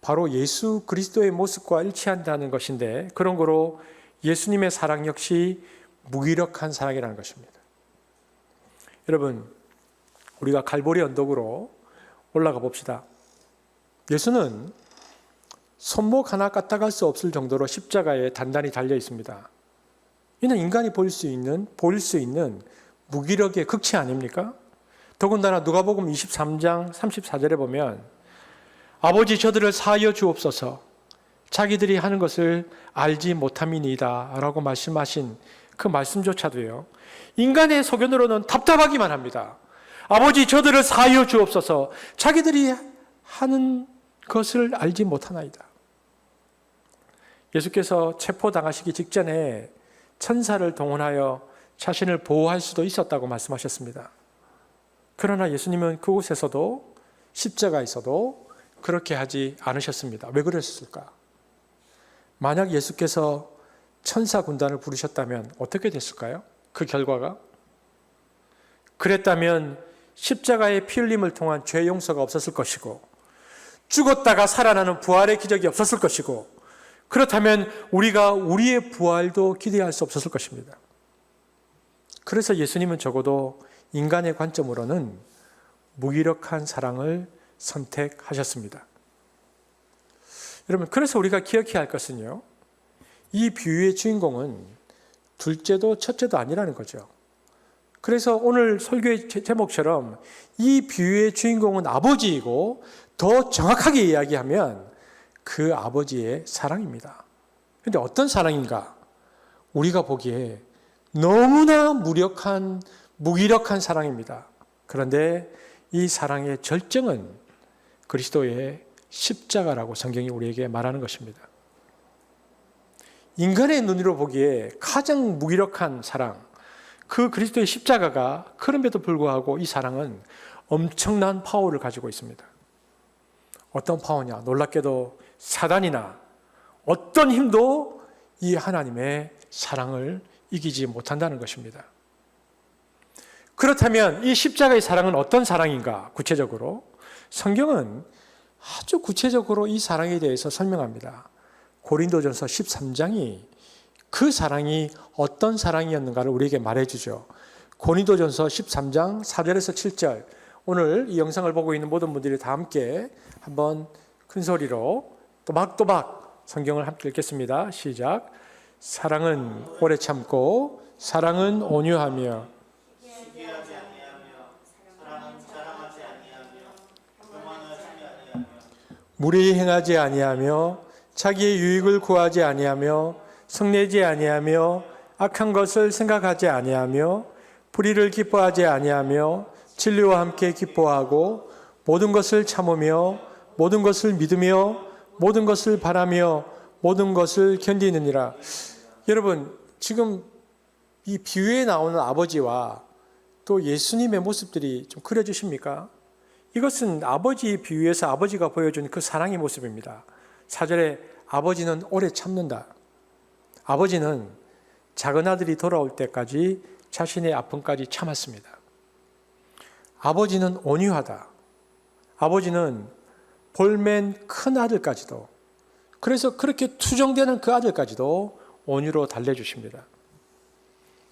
바로 예수 그리스도의 모습과 일치한다는 것인데 그런 거로 예수님의 사랑 역시 무기력한 사랑이라는 것입니다. 여러분, 우리가 갈보리 언덕으로 올라가 봅시다. 예수는 손목 하나 까딱할 수 없을 정도로 십자가에 단단히 달려 있습니다. 이는 인간이 보일 수 있는 무기력의 극치 아닙니까? 더군다나 누가복음 23장 34절에 보면 아버지 저들을 사하여 주옵소서 자기들이 하는 것을 알지 못함이니이다 라고 말씀하신 그 말씀조차도요, 인간의 소견으로는 답답하기만 합니다. 아버지 저들을 사하여 주옵소서 자기들이 하는 것을 알지 못하나이다. 예수께서 체포당하시기 직전에 천사를 동원하여 자신을 보호할 수도 있었다고 말씀하셨습니다. 그러나 예수님은 그곳에서도 십자가에서도 그렇게 하지 않으셨습니다. 왜 그랬을까? 만약 예수께서 천사 군단을 부르셨다면 어떻게 됐을까요? 그 결과가? 그랬다면 십자가의 피 흘림을 통한 죄 용서가 없었을 것이고 죽었다가 살아나는 부활의 기적이 없었을 것이고 그렇다면 우리가 우리의 부활도 기대할 수 없었을 것입니다. 그래서 예수님은 적어도 인간의 관점으로는 무기력한 사랑을 선택하셨습니다. 여러분, 그래서 우리가 기억해야 할 것은요, 이 비유의 주인공은 둘째도 첫째도 아니라는 거죠. 그래서 오늘 설교의 제목처럼 이 비유의 주인공은 아버지이고 더 정확하게 이야기하면 그 아버지의 사랑입니다. 그런데 어떤 사랑인가? 우리가 보기에 너무나 무기력한 사랑입니다. 그런데 이 사랑의 절정은 그리스도의 십자가라고 성경이 우리에게 말하는 것입니다. 인간의 눈으로 보기에 가장 무기력한 사랑, 그 그리스도의 십자가가 그럼에도 불구하고 이 사랑은 엄청난 파워를 가지고 있습니다. 어떤 파워냐? 놀랍게도 사단이나 어떤 힘도 이 하나님의 사랑을 이기지 못한다는 것입니다. 그렇다면 이 십자가의 사랑은 어떤 사랑인가? 구체적으로 성경은 아주 구체적으로 이 사랑에 대해서 설명합니다. 고린도전서 13장이 그 사랑이 어떤 사랑이었는가를 우리에게 말해주죠. 고린도전서 13장 4절에서 7절, 오늘 이 영상을 보고 있는 모든 분들이 다 함께 한번 큰 소리로 또박또박 성경을 함께 읽겠습니다. 시작. 사랑은 오래 참고 사랑은 온유하며 무례히 행하지 아니하며 자기의 유익을 구하지 아니하며 성내지 아니하며 악한 것을 생각하지 아니하며 불의를 기뻐하지 아니하며 진리와 함께 기뻐하고 모든 것을 참으며 모든 것을 믿으며 모든 것을 바라며 모든 것을 견디느니라. 여러분, 지금 이 비유에 나오는 아버지와 또 예수님의 모습들이 좀 그려지십니까? 이것은 아버지 비유에서 아버지가 보여준 그 사랑의 모습입니다. 4절에 아버지는 오래 참는다. 아버지는 작은 아들이 돌아올 때까지 자신의 아픔까지 참았습니다. 아버지는 온유하다. 아버지는 볼멘 큰 아들까지도, 그래서 그렇게 투정되는 그 아들까지도 온유로 달래주십니다.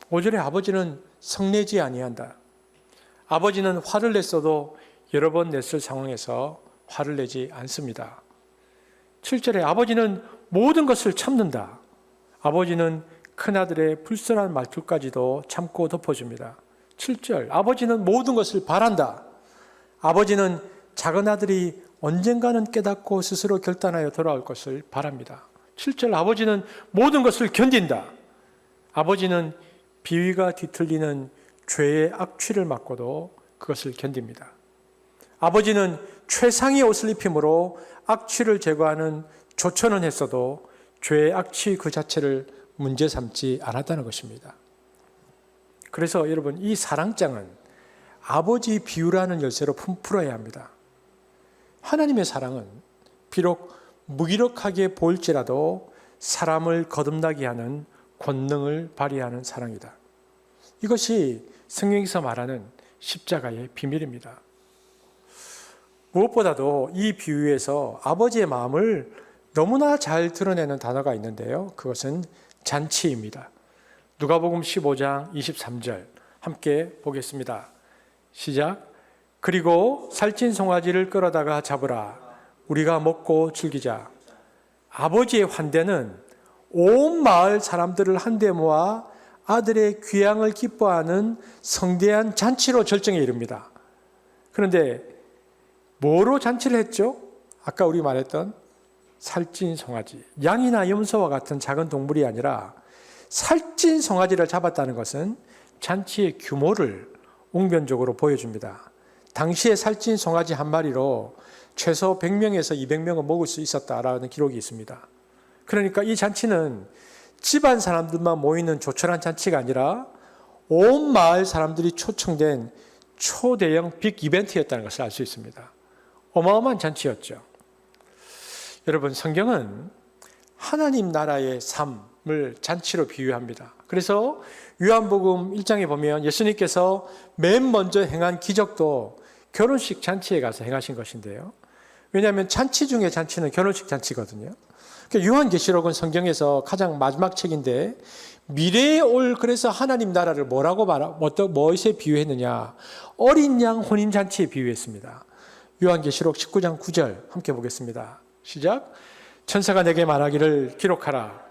5절에 아버지는 성내지 아니한다. 아버지는 화를 냈어도 여러 번 냈을 상황에서 화를 내지 않습니다. 7절에 아버지는 모든 것을 참는다. 아버지는 큰아들의 불순한 말투까지도 참고 덮어줍니다. 7절, 아버지는 모든 것을 바란다. 아버지는 작은 아들이 언젠가는 깨닫고 스스로 결단하여 돌아올 것을 바랍니다. 7절, 아버지는 모든 것을 견딘다. 아버지는 비위가 뒤틀리는 죄의 악취를 맡고도 그것을 견딥니다. 아버지는 최상의 옷을 입힘으로 악취를 제거하는 조처는 했어도 죄의 악취 그 자체를 문제 삼지 않았다는 것입니다. 그래서 여러분, 이 사랑장은 아버지 비유라는 열쇠로 풀어야 합니다. 하나님의 사랑은 비록 무기력하게 보일지라도 사람을 거듭나게 하는 권능을 발휘하는 사랑이다. 이것이 성경에서 말하는 십자가의 비밀입니다. 무엇보다도 이 비유에서 아버지의 마음을 너무나 잘 드러내는 단어가 있는데요. 그것은 잔치입니다. 누가복음 15장 23절 함께 보겠습니다. 시작. 그리고 살찐 송아지를 끌어다가 잡으라. 우리가 먹고 즐기자. 아버지의 환대는 온 마을 사람들을 한데 모아 아들의 귀향을 기뻐하는 성대한 잔치로 절정에 이릅니다. 그런데 뭐로 잔치를 했죠? 아까 우리 말했던 살찐 송아지, 양이나 염소와 같은 작은 동물이 아니라 살찐 송아지를 잡았다는 것은 잔치의 규모를 웅변적으로 보여줍니다. 당시에 살찐 송아지 한 마리로 최소 100명에서 200명은 먹을 수 있었다라는 기록이 있습니다. 그러니까 이 잔치는 집안 사람들만 모이는 조촐한 잔치가 아니라 온 마을 사람들이 초청된 초대형 빅 이벤트였다는 것을 알 수 있습니다. 어마어마한 잔치였죠. 여러분, 성경은 하나님 나라의 삶을 잔치로 비유합니다. 그래서 요한복음 1장에 보면 예수님께서 맨 먼저 행한 기적도 결혼식 잔치에 가서 행하신 것인데요. 왜냐하면 잔치 중에 잔치는 결혼식 잔치거든요. 요한계시록은 성경에서 가장 마지막 책인데 미래에 올 그래서 하나님 나라를 무엇에 비유했느냐? 어린 양 혼인잔치에 비유했습니다. 요한계시록 19장 9절 함께 보겠습니다. 시작. 천사가 내게 말하기를 기록하라.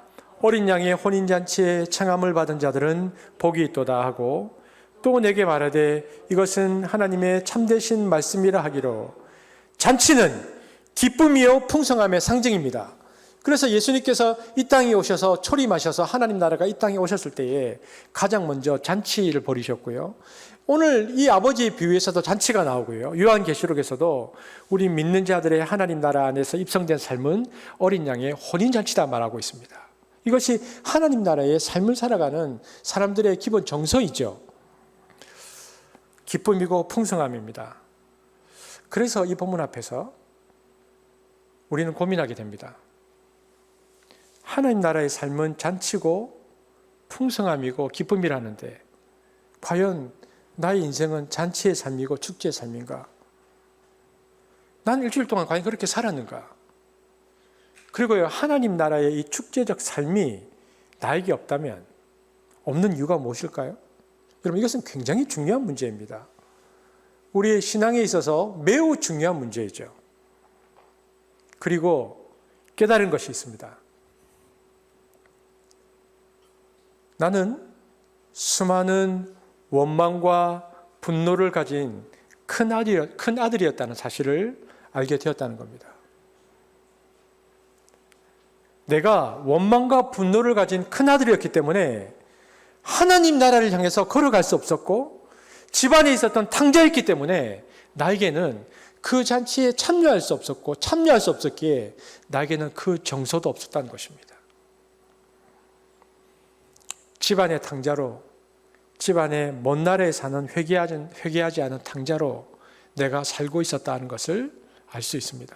어린 양의 혼인잔치에 청함을 받은 자들은 복이 있도다 하고 또 내게 말하되 이것은 하나님의 참되신 말씀이라 하기로. 잔치는 기쁨이요 풍성함의 상징입니다. 그래서 예수님께서 이 땅에 오셔서 초림하셔서 하나님 나라가 이 땅에 오셨을 때에 가장 먼저 잔치를 벌이셨고요. 오늘 이 아버지의 비유에서도 잔치가 나오고요. 요한계시록에서도 우리 믿는 자들의 하나님 나라 안에서 입성된 삶은 어린 양의 혼인잔치다 말하고 있습니다. 이것이 하나님 나라의 삶을 살아가는 사람들의 기본 정서이죠. 기쁨이고 풍성함입니다. 그래서 이 본문 앞에서 우리는 고민하게 됩니다. 하나님 나라의 삶은 잔치고 풍성함이고 기쁨이라는데 과연 나의 인생은 잔치의 삶이고 축제의 삶인가? 난 일주일 동안 과연 그렇게 살았는가? 그리고요, 하나님 나라의 이 축제적 삶이 나에게 없다면 없는 이유가 무엇일까요? 여러분, 이것은 굉장히 중요한 문제입니다. 우리의 신앙에 있어서 매우 중요한 문제이죠. 그리고 깨달은 것이 있습니다. 나는 수많은 원망과 분노를 가진 큰 아들이었다는 사실을 알게 되었다는 겁니다. 내가 원망과 분노를 가진 큰 아들이었기 때문에 하나님 나라를 향해서 걸어갈 수 없었고 집안에 있었던 탕자였기 때문에 나에게는 그 잔치에 참여할 수 없었고 참여할 수 없었기에 나에게는 그 정서도 없었다는 것입니다. 집안의 탕자로, 집안의 먼 나라에 사는 회개하지 않은 탕자로 내가 살고 있었다는 것을 알 수 있습니다.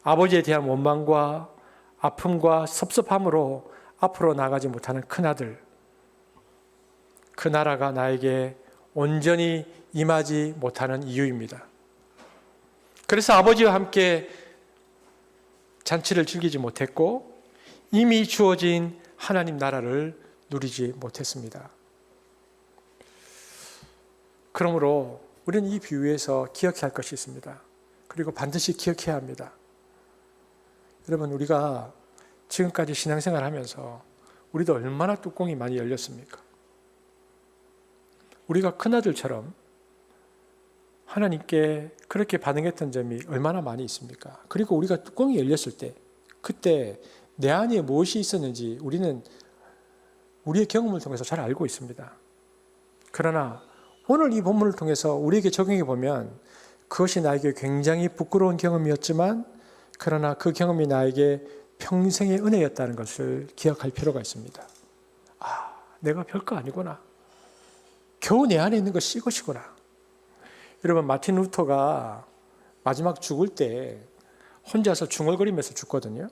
아버지에 대한 원망과 아픔과 섭섭함으로 앞으로 나가지 못하는 큰아들, 그 나라가 나에게 온전히 임하지 못하는 이유입니다. 그래서 아버지와 함께 잔치를 즐기지 못했고 이미 주어진 하나님 나라를 누리지 못했습니다. 그러므로 우리는 이 비유에서 기억해야 할 것이 있습니다. 그리고 반드시 기억해야 합니다. 여러분, 우리가 지금까지 신앙생활 하면서 우리도 얼마나 뚜껑이 많이 열렸습니까? 우리가 큰아들처럼 하나님께 그렇게 반응했던 점이 얼마나 많이 있습니까? 그리고 우리가 뚜껑이 열렸을 때 그때 내 안에 무엇이 있었는지 우리는 우리의 경험을 통해서 잘 알고 있습니다. 그러나 오늘 이 본문을 통해서 우리에게 적용해 보면 그것이 나에게 굉장히 부끄러운 경험이었지만 그러나 그 경험이 나에게 평생의 은혜였다는 것을 기억할 필요가 있습니다. 아, 내가 별거 아니구나. 겨우 내 안에 있는 것이 이것이구나. 여러분, 마틴 루터가 마지막 죽을 때 혼자서 중얼거리면서 죽거든요.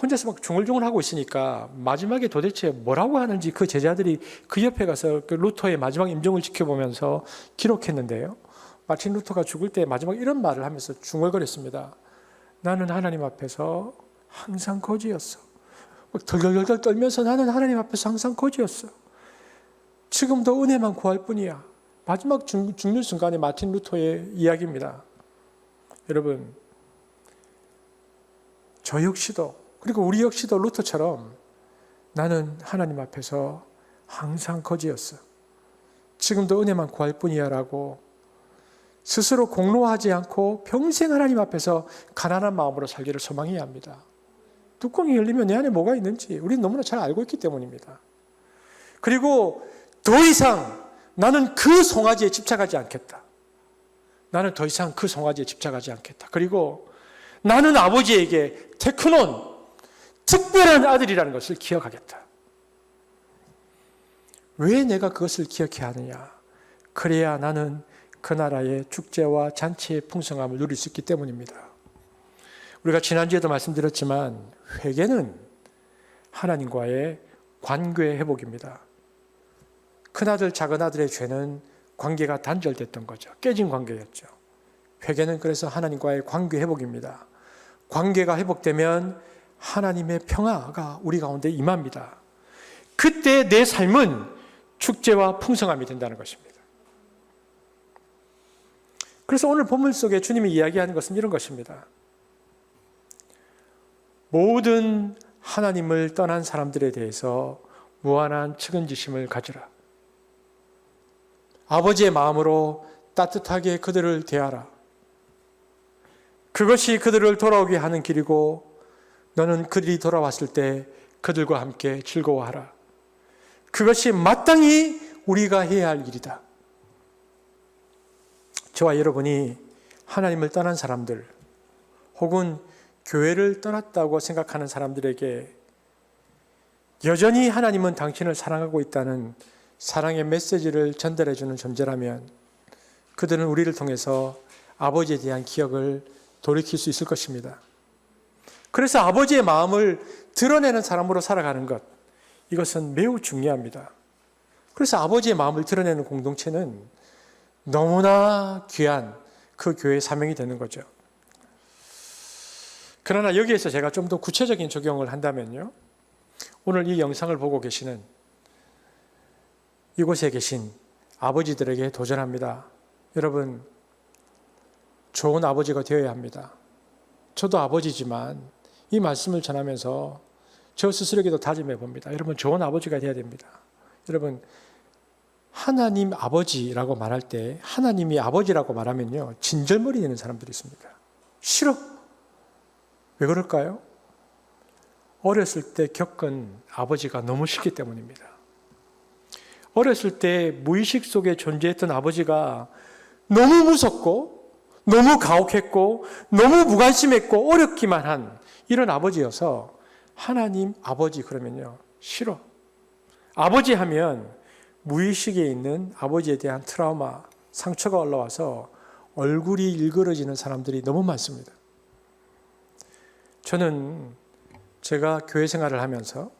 혼자서 막 중얼중얼하고 있으니까 마지막에 도대체 뭐라고 하는지 그 제자들이 그 옆에 가서 그 루터의 마지막 임종을 지켜보면서 기록했는데요. 마틴 루터가 죽을 때 마지막 이런 말을 하면서 중얼거렸습니다. 나는 하나님 앞에서 항상 거지였어. 덜덜덜 떨면서 나는 하나님 앞에서 항상 거지였어. 지금도 은혜만 구할 뿐이야. 마지막 죽는 순간에 마틴 루터의 이야기입니다. 여러분, 저 역시도 그리고 우리 역시도 루터처럼 나는 하나님 앞에서 항상 거지였어. 지금도 은혜만 구할 뿐이야 라고 스스로 공로하지 않고 평생 하나님 앞에서 가난한 마음으로 살기를 소망해야 합니다. 뚜껑이 열리면 내 안에 뭐가 있는지 우리는 너무나 잘 알고 있기 때문입니다. 그리고 더 이상 나는 그 송아지에 집착하지 않겠다. 나는 더 이상 그 송아지에 집착하지 않겠다. 그리고 나는 아버지에게 테크논, 특별한 아들이라는 것을 기억하겠다. 왜 내가 그것을 기억해야 하느냐? 그래야 나는 그 나라의 축제와 잔치의 풍성함을 누릴 수 있기 때문입니다. 우리가 지난주에도 말씀드렸지만 회개는 하나님과의 관계 회복입니다. 큰아들 작은아들의 죄는 관계가 단절됐던 거죠. 깨진 관계였죠. 회개는 그래서 하나님과의 관계 회복입니다. 관계가 회복되면 하나님의 평화가 우리 가운데 임합니다. 그때 내 삶은 축제와 풍성함이 된다는 것입니다. 그래서 오늘 본문 속에 주님이 이야기하는 것은 이런 것입니다. 모든 하나님을 떠난 사람들에 대해서 무한한 측은지심을 가지라. 아버지의 마음으로 따뜻하게 그들을 대하라. 그것이 그들을 돌아오게 하는 길이고 너는 그들이 돌아왔을 때 그들과 함께 즐거워하라. 그것이 마땅히 우리가 해야 할 일이다. 저와 여러분이 하나님을 떠난 사람들 혹은 교회를 떠났다고 생각하는 사람들에게 여전히 하나님은 당신을 사랑하고 있다는 사랑의 메시지를 전달해 주는 존재라면 그들은 우리를 통해서 아버지에 대한 기억을 돌이킬 수 있을 것입니다. 그래서 아버지의 마음을 드러내는 사람으로 살아가는 것, 이것은 매우 중요합니다. 그래서 아버지의 마음을 드러내는 공동체는 너무나 귀한 그 교회의 사명이 되는 거죠. 그러나 여기에서 제가 좀 더 구체적인 적용을 한다면요. 오늘 이 영상을 보고 계시는 이곳에 계신 아버지들에게 도전합니다. 여러분, 좋은 아버지가 되어야 합니다. 저도 아버지지만 이 말씀을 전하면서 저 스스로에게도 다짐해 봅니다. 여러분, 좋은 아버지가 되어야 됩니다. 여러분, 하나님 아버지라고 말할 때 하나님이 아버지라고 말하면요, 진절머리 내는 사람들이 있습니다. 싫어. 왜 그럴까요? 어렸을 때 겪은 아버지가 너무 싫기 때문입니다. 어렸을 때 무의식 속에 존재했던 아버지가 너무 무섭고 너무 가혹했고 너무 무관심했고 어렵기만 한 이런 아버지여서 하나님 아버지 그러면요, 싫어. 아버지 하면 무의식에 있는 아버지에 대한 트라우마, 상처가 올라와서 얼굴이 일그러지는 사람들이 너무 많습니다. 저는 제가 교회 생활을 하면서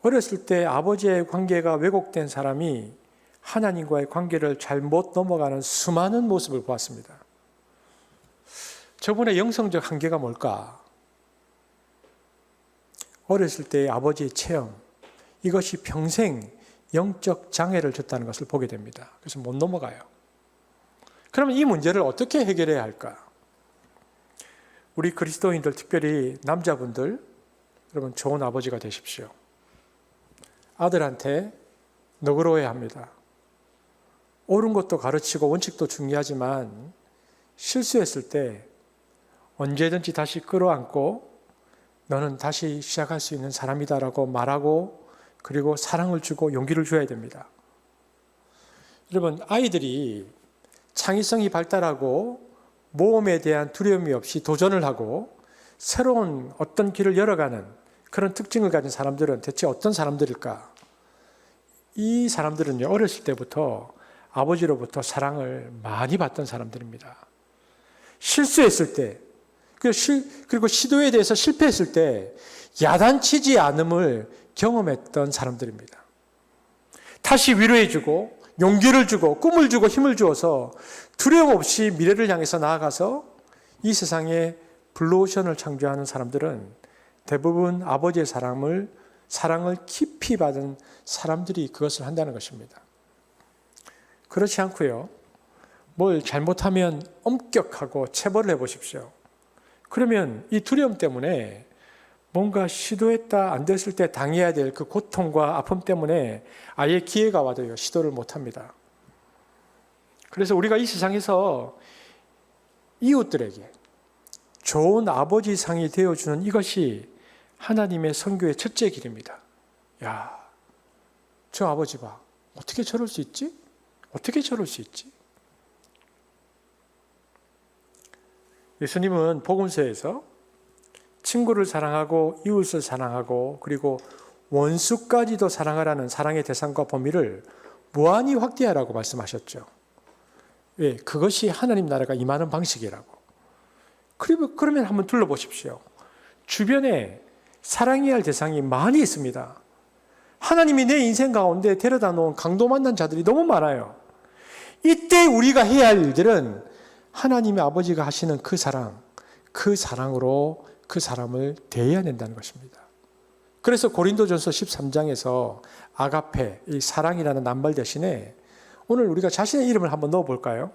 어렸을 때 아버지의 관계가 왜곡된 사람이 하나님과의 관계를 잘못 넘어가는 수많은 모습을 보았습니다. 저분의 영성적 한계가 뭘까? 어렸을 때의 아버지의 체험, 이것이 평생 영적 장애를 줬다는 것을 보게 됩니다. 그래서 못 넘어가요. 그러면 이 문제를 어떻게 해결해야 할까? 우리 그리스도인들, 특별히 남자분들, 여러분 좋은 아버지가 되십시오. 아들한테 너그러워야 합니다. 옳은 것도 가르치고 원칙도 중요하지만 실수했을 때 언제든지 다시 끌어안고 너는 다시 시작할 수 있는 사람이다라고 말하고, 그리고 사랑을 주고 용기를 줘야 됩니다. 여러분, 아이들이 창의성이 발달하고 모험에 대한 두려움이 없이 도전을 하고 새로운 어떤 길을 열어가는 그런 특징을 가진 사람들은 대체 어떤 사람들일까? 이 사람들은요, 어렸을 때부터 아버지로부터 사랑을 많이 받던 사람들입니다. 실수했을 때, 그리고 시도에 대해서 실패했을 때 야단치지 않음을 경험했던 사람들입니다. 다시 위로해주고 용기를 주고 꿈을 주고 힘을 주어서 두려움 없이 미래를 향해서 나아가서 이 세상에 블루오션을 창조하는 사람들은 대부분 아버지의 사랑을 깊이 받은 사람들이 그것을 한다는 것입니다. 그렇지 않고요, 뭘 잘못하면 엄격하고 체벌을 해보십시오. 그러면 이 두려움 때문에 뭔가 시도했다 안 됐을 때 당해야 될 그 고통과 아픔 때문에 아예 기회가 와도요, 시도를 못합니다. 그래서 우리가 이 세상에서 이웃들에게 좋은 아버지 상이 되어주는 이것이 하나님의 선교의 첫째 길입니다. 야, 저 아버지 봐. 어떻게 저럴 수 있지? 어떻게 저럴 수 있지? 예수님은 복음서에서 친구를 사랑하고 이웃을 사랑하고 그리고 원수까지도 사랑하라는 사랑의 대상과 범위를 무한히 확대하라고 말씀하셨죠. 왜? 그것이 하나님 나라가 임하는 방식이라고. 그러면 한번 둘러보십시오. 주변에 사랑해야 할 대상이 많이 있습니다. 하나님이 내 인생 가운데 데려다 놓은 강도 만난 자들이 너무 많아요. 이때 우리가 해야 할 일들은 하나님의 아버지가 하시는 그 사랑으로 그 사람을 대해야 된다는 것입니다. 그래서 고린도전서 13장에서 아가페, 이 사랑이라는 낱말 대신에 오늘 우리가 자신의 이름을 한번 넣어볼까요?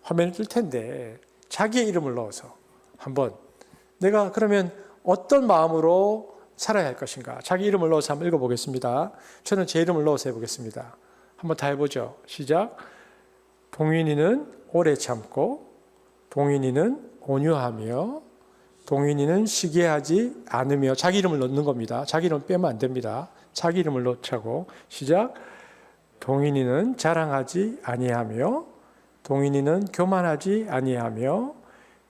화면을 뜰 텐데 자기의 이름을 넣어서 한번 내가 그러면 어떤 마음으로 살아야 할 것인가? 자기 이름을 넣어서 한번 읽어보겠습니다. 저는 제 이름을 넣어서 해보겠습니다. 한번 다 해보죠. 시작. 동인이는 오래 참고, 동인이는 온유하며, 동인이는 시기하지 않으며. 자기 이름을 넣는 겁니다. 자기 이름 빼면 안 됩니다. 자기 이름을 넣자고. 시작. 동인이는 자랑하지 아니하며, 동인이는 교만하지 아니하며,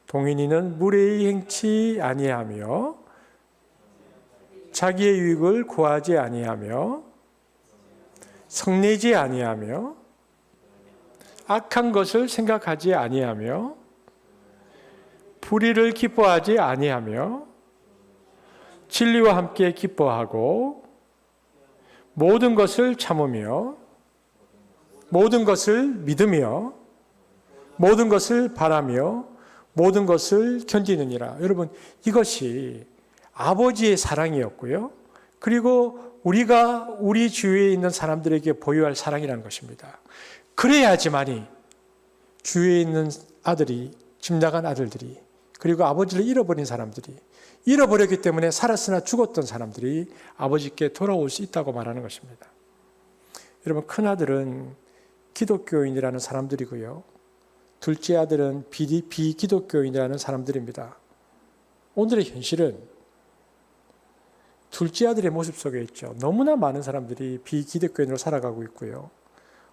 동인이는 무례히 행치 아니하며, 자기의 유익을 구하지 아니하며, 성내지 아니하며, 악한 것을 생각하지 아니하며, 불의를 기뻐하지 아니하며, 진리와 함께 기뻐하고, 모든 것을 참으며, 모든 것을 믿으며, 모든 것을 바라며, 모든 것을 견디느니라. 여러분, 이것이 아버지의 사랑이었고요. 그리고 우리가 우리 주위에 있는 사람들에게 보여야 할 사랑이라는 것입니다. 그래야지만이 주위에 있는 아들이, 집 나간 아들들이, 그리고 아버지를 잃어버린 사람들이, 잃어버렸기 때문에 살았으나 죽었던 사람들이 아버지께 돌아올 수 있다고 말하는 것입니다. 여러분, 큰아들은 기독교인이라는 사람들이고요. 둘째 아들은 비기독교인이라는 사람들입니다. 오늘의 현실은 둘째 아들의 모습 속에 있죠. 너무나 많은 사람들이 비기독교인으로 살아가고 있고요.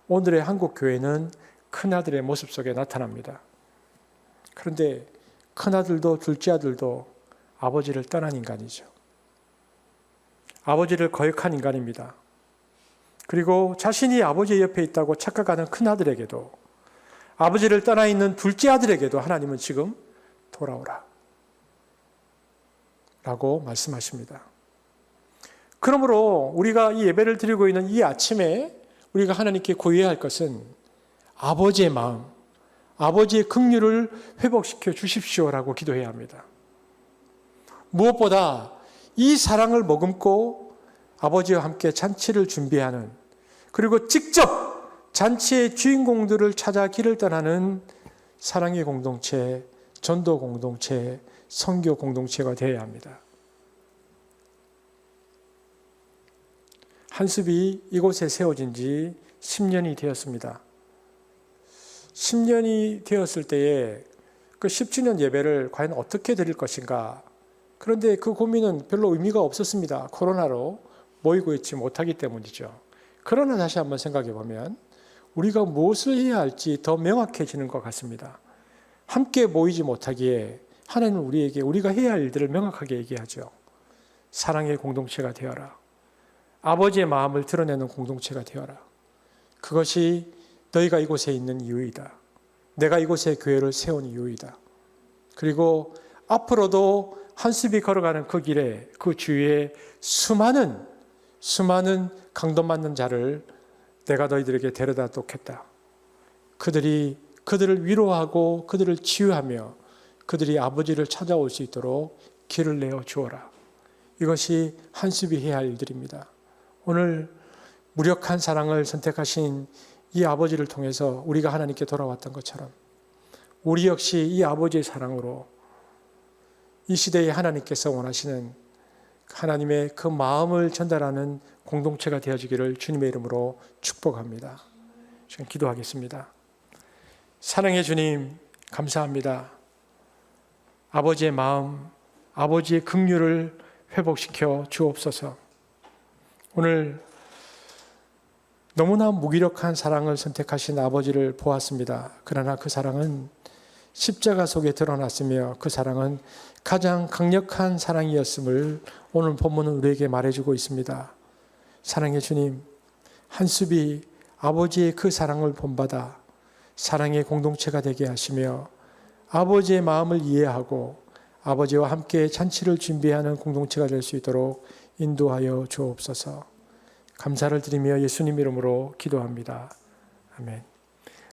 오늘의 한국 교회는 큰아들의 모습 속에 나타납니다. 그런데 큰아들도 둘째 아들도 아버지를 떠난 인간이죠. 아버지를 거역한 인간입니다. 그리고 자신이 아버지의 옆에 있다고 착각하는 큰아들에게도, 아버지를 떠나 있는 둘째 아들에게도 하나님은 지금 돌아오라 라고 말씀하십니다. 그러므로 우리가 이 예배를 드리고 있는 이 아침에 우리가 하나님께 고해야 할 것은 아버지의 마음, 아버지의 긍휼을 회복시켜 주십시오라고 기도해야 합니다. 무엇보다 이 사랑을 머금고 아버지와 함께 잔치를 준비하는, 그리고 직접 잔치의 주인공들을 찾아 길을 떠나는 사랑의 공동체, 전도 공동체, 선교 공동체가 되어야 합니다. 한숲이 이곳에 세워진 지 10년이 되었습니다. 10년이 되었을 때에 그 10주년 예배를 과연 어떻게 드릴 것인가. 그런데 그 고민은 별로 의미가 없었습니다. 코로나로 모이고 있지 못하기 때문이죠. 그러나 다시 한번 생각해 보면 우리가 무엇을 해야 할지 더 명확해지는 것 같습니다. 함께 모이지 못하기에 하나님은 우리에게 우리가 해야 할 일들을 명확하게 얘기하죠. 사랑의 공동체가 되어라. 아버지의 마음을 드러내는 공동체가 되어라. 그것이 너희가 이곳에 있는 이유이다. 내가 이곳에 교회를 세운 이유이다. 그리고 앞으로도 한숲이 걸어가는 그 길에 그 주위에 수많은 강도 맞는 자를 내가 너희들에게 데려다 놓겠다. 그들을 위로하고 그들을 치유하며 그들이 아버지를 찾아올 수 있도록 길을 내어 주어라. 이것이 한숲이 해야 할 일들입니다. 오늘 무력한 사랑을 선택하신 이 아버지를 통해서 우리가 하나님께 돌아왔던 것처럼 우리 역시 이 아버지의 사랑으로 이 시대에 하나님께서 원하시는 하나님의 그 마음을 전달하는 공동체가 되어지기를 주님의 이름으로 축복합니다. 지금 기도하겠습니다. 사랑의 주님, 감사합니다. 아버지의 마음, 아버지의 긍휼을 회복시켜 주옵소서. 오늘 너무나 무기력한 사랑을 선택하신 아버지를 보았습니다. 그러나 그 사랑은 십자가 속에 드러났으며 그 사랑은 가장 강력한 사랑이었음을 오늘 본문은 우리에게 말해주고 있습니다. 사랑의 주님, 한숲이 아버지의 그 사랑을 본받아 사랑의 공동체가 되게 하시며 아버지의 마음을 이해하고 아버지와 함께 잔치를 준비하는 공동체가 될 수 있도록 인도하여 주옵소서. 감사를 드리며 예수님 이름으로 기도합니다. 아멘.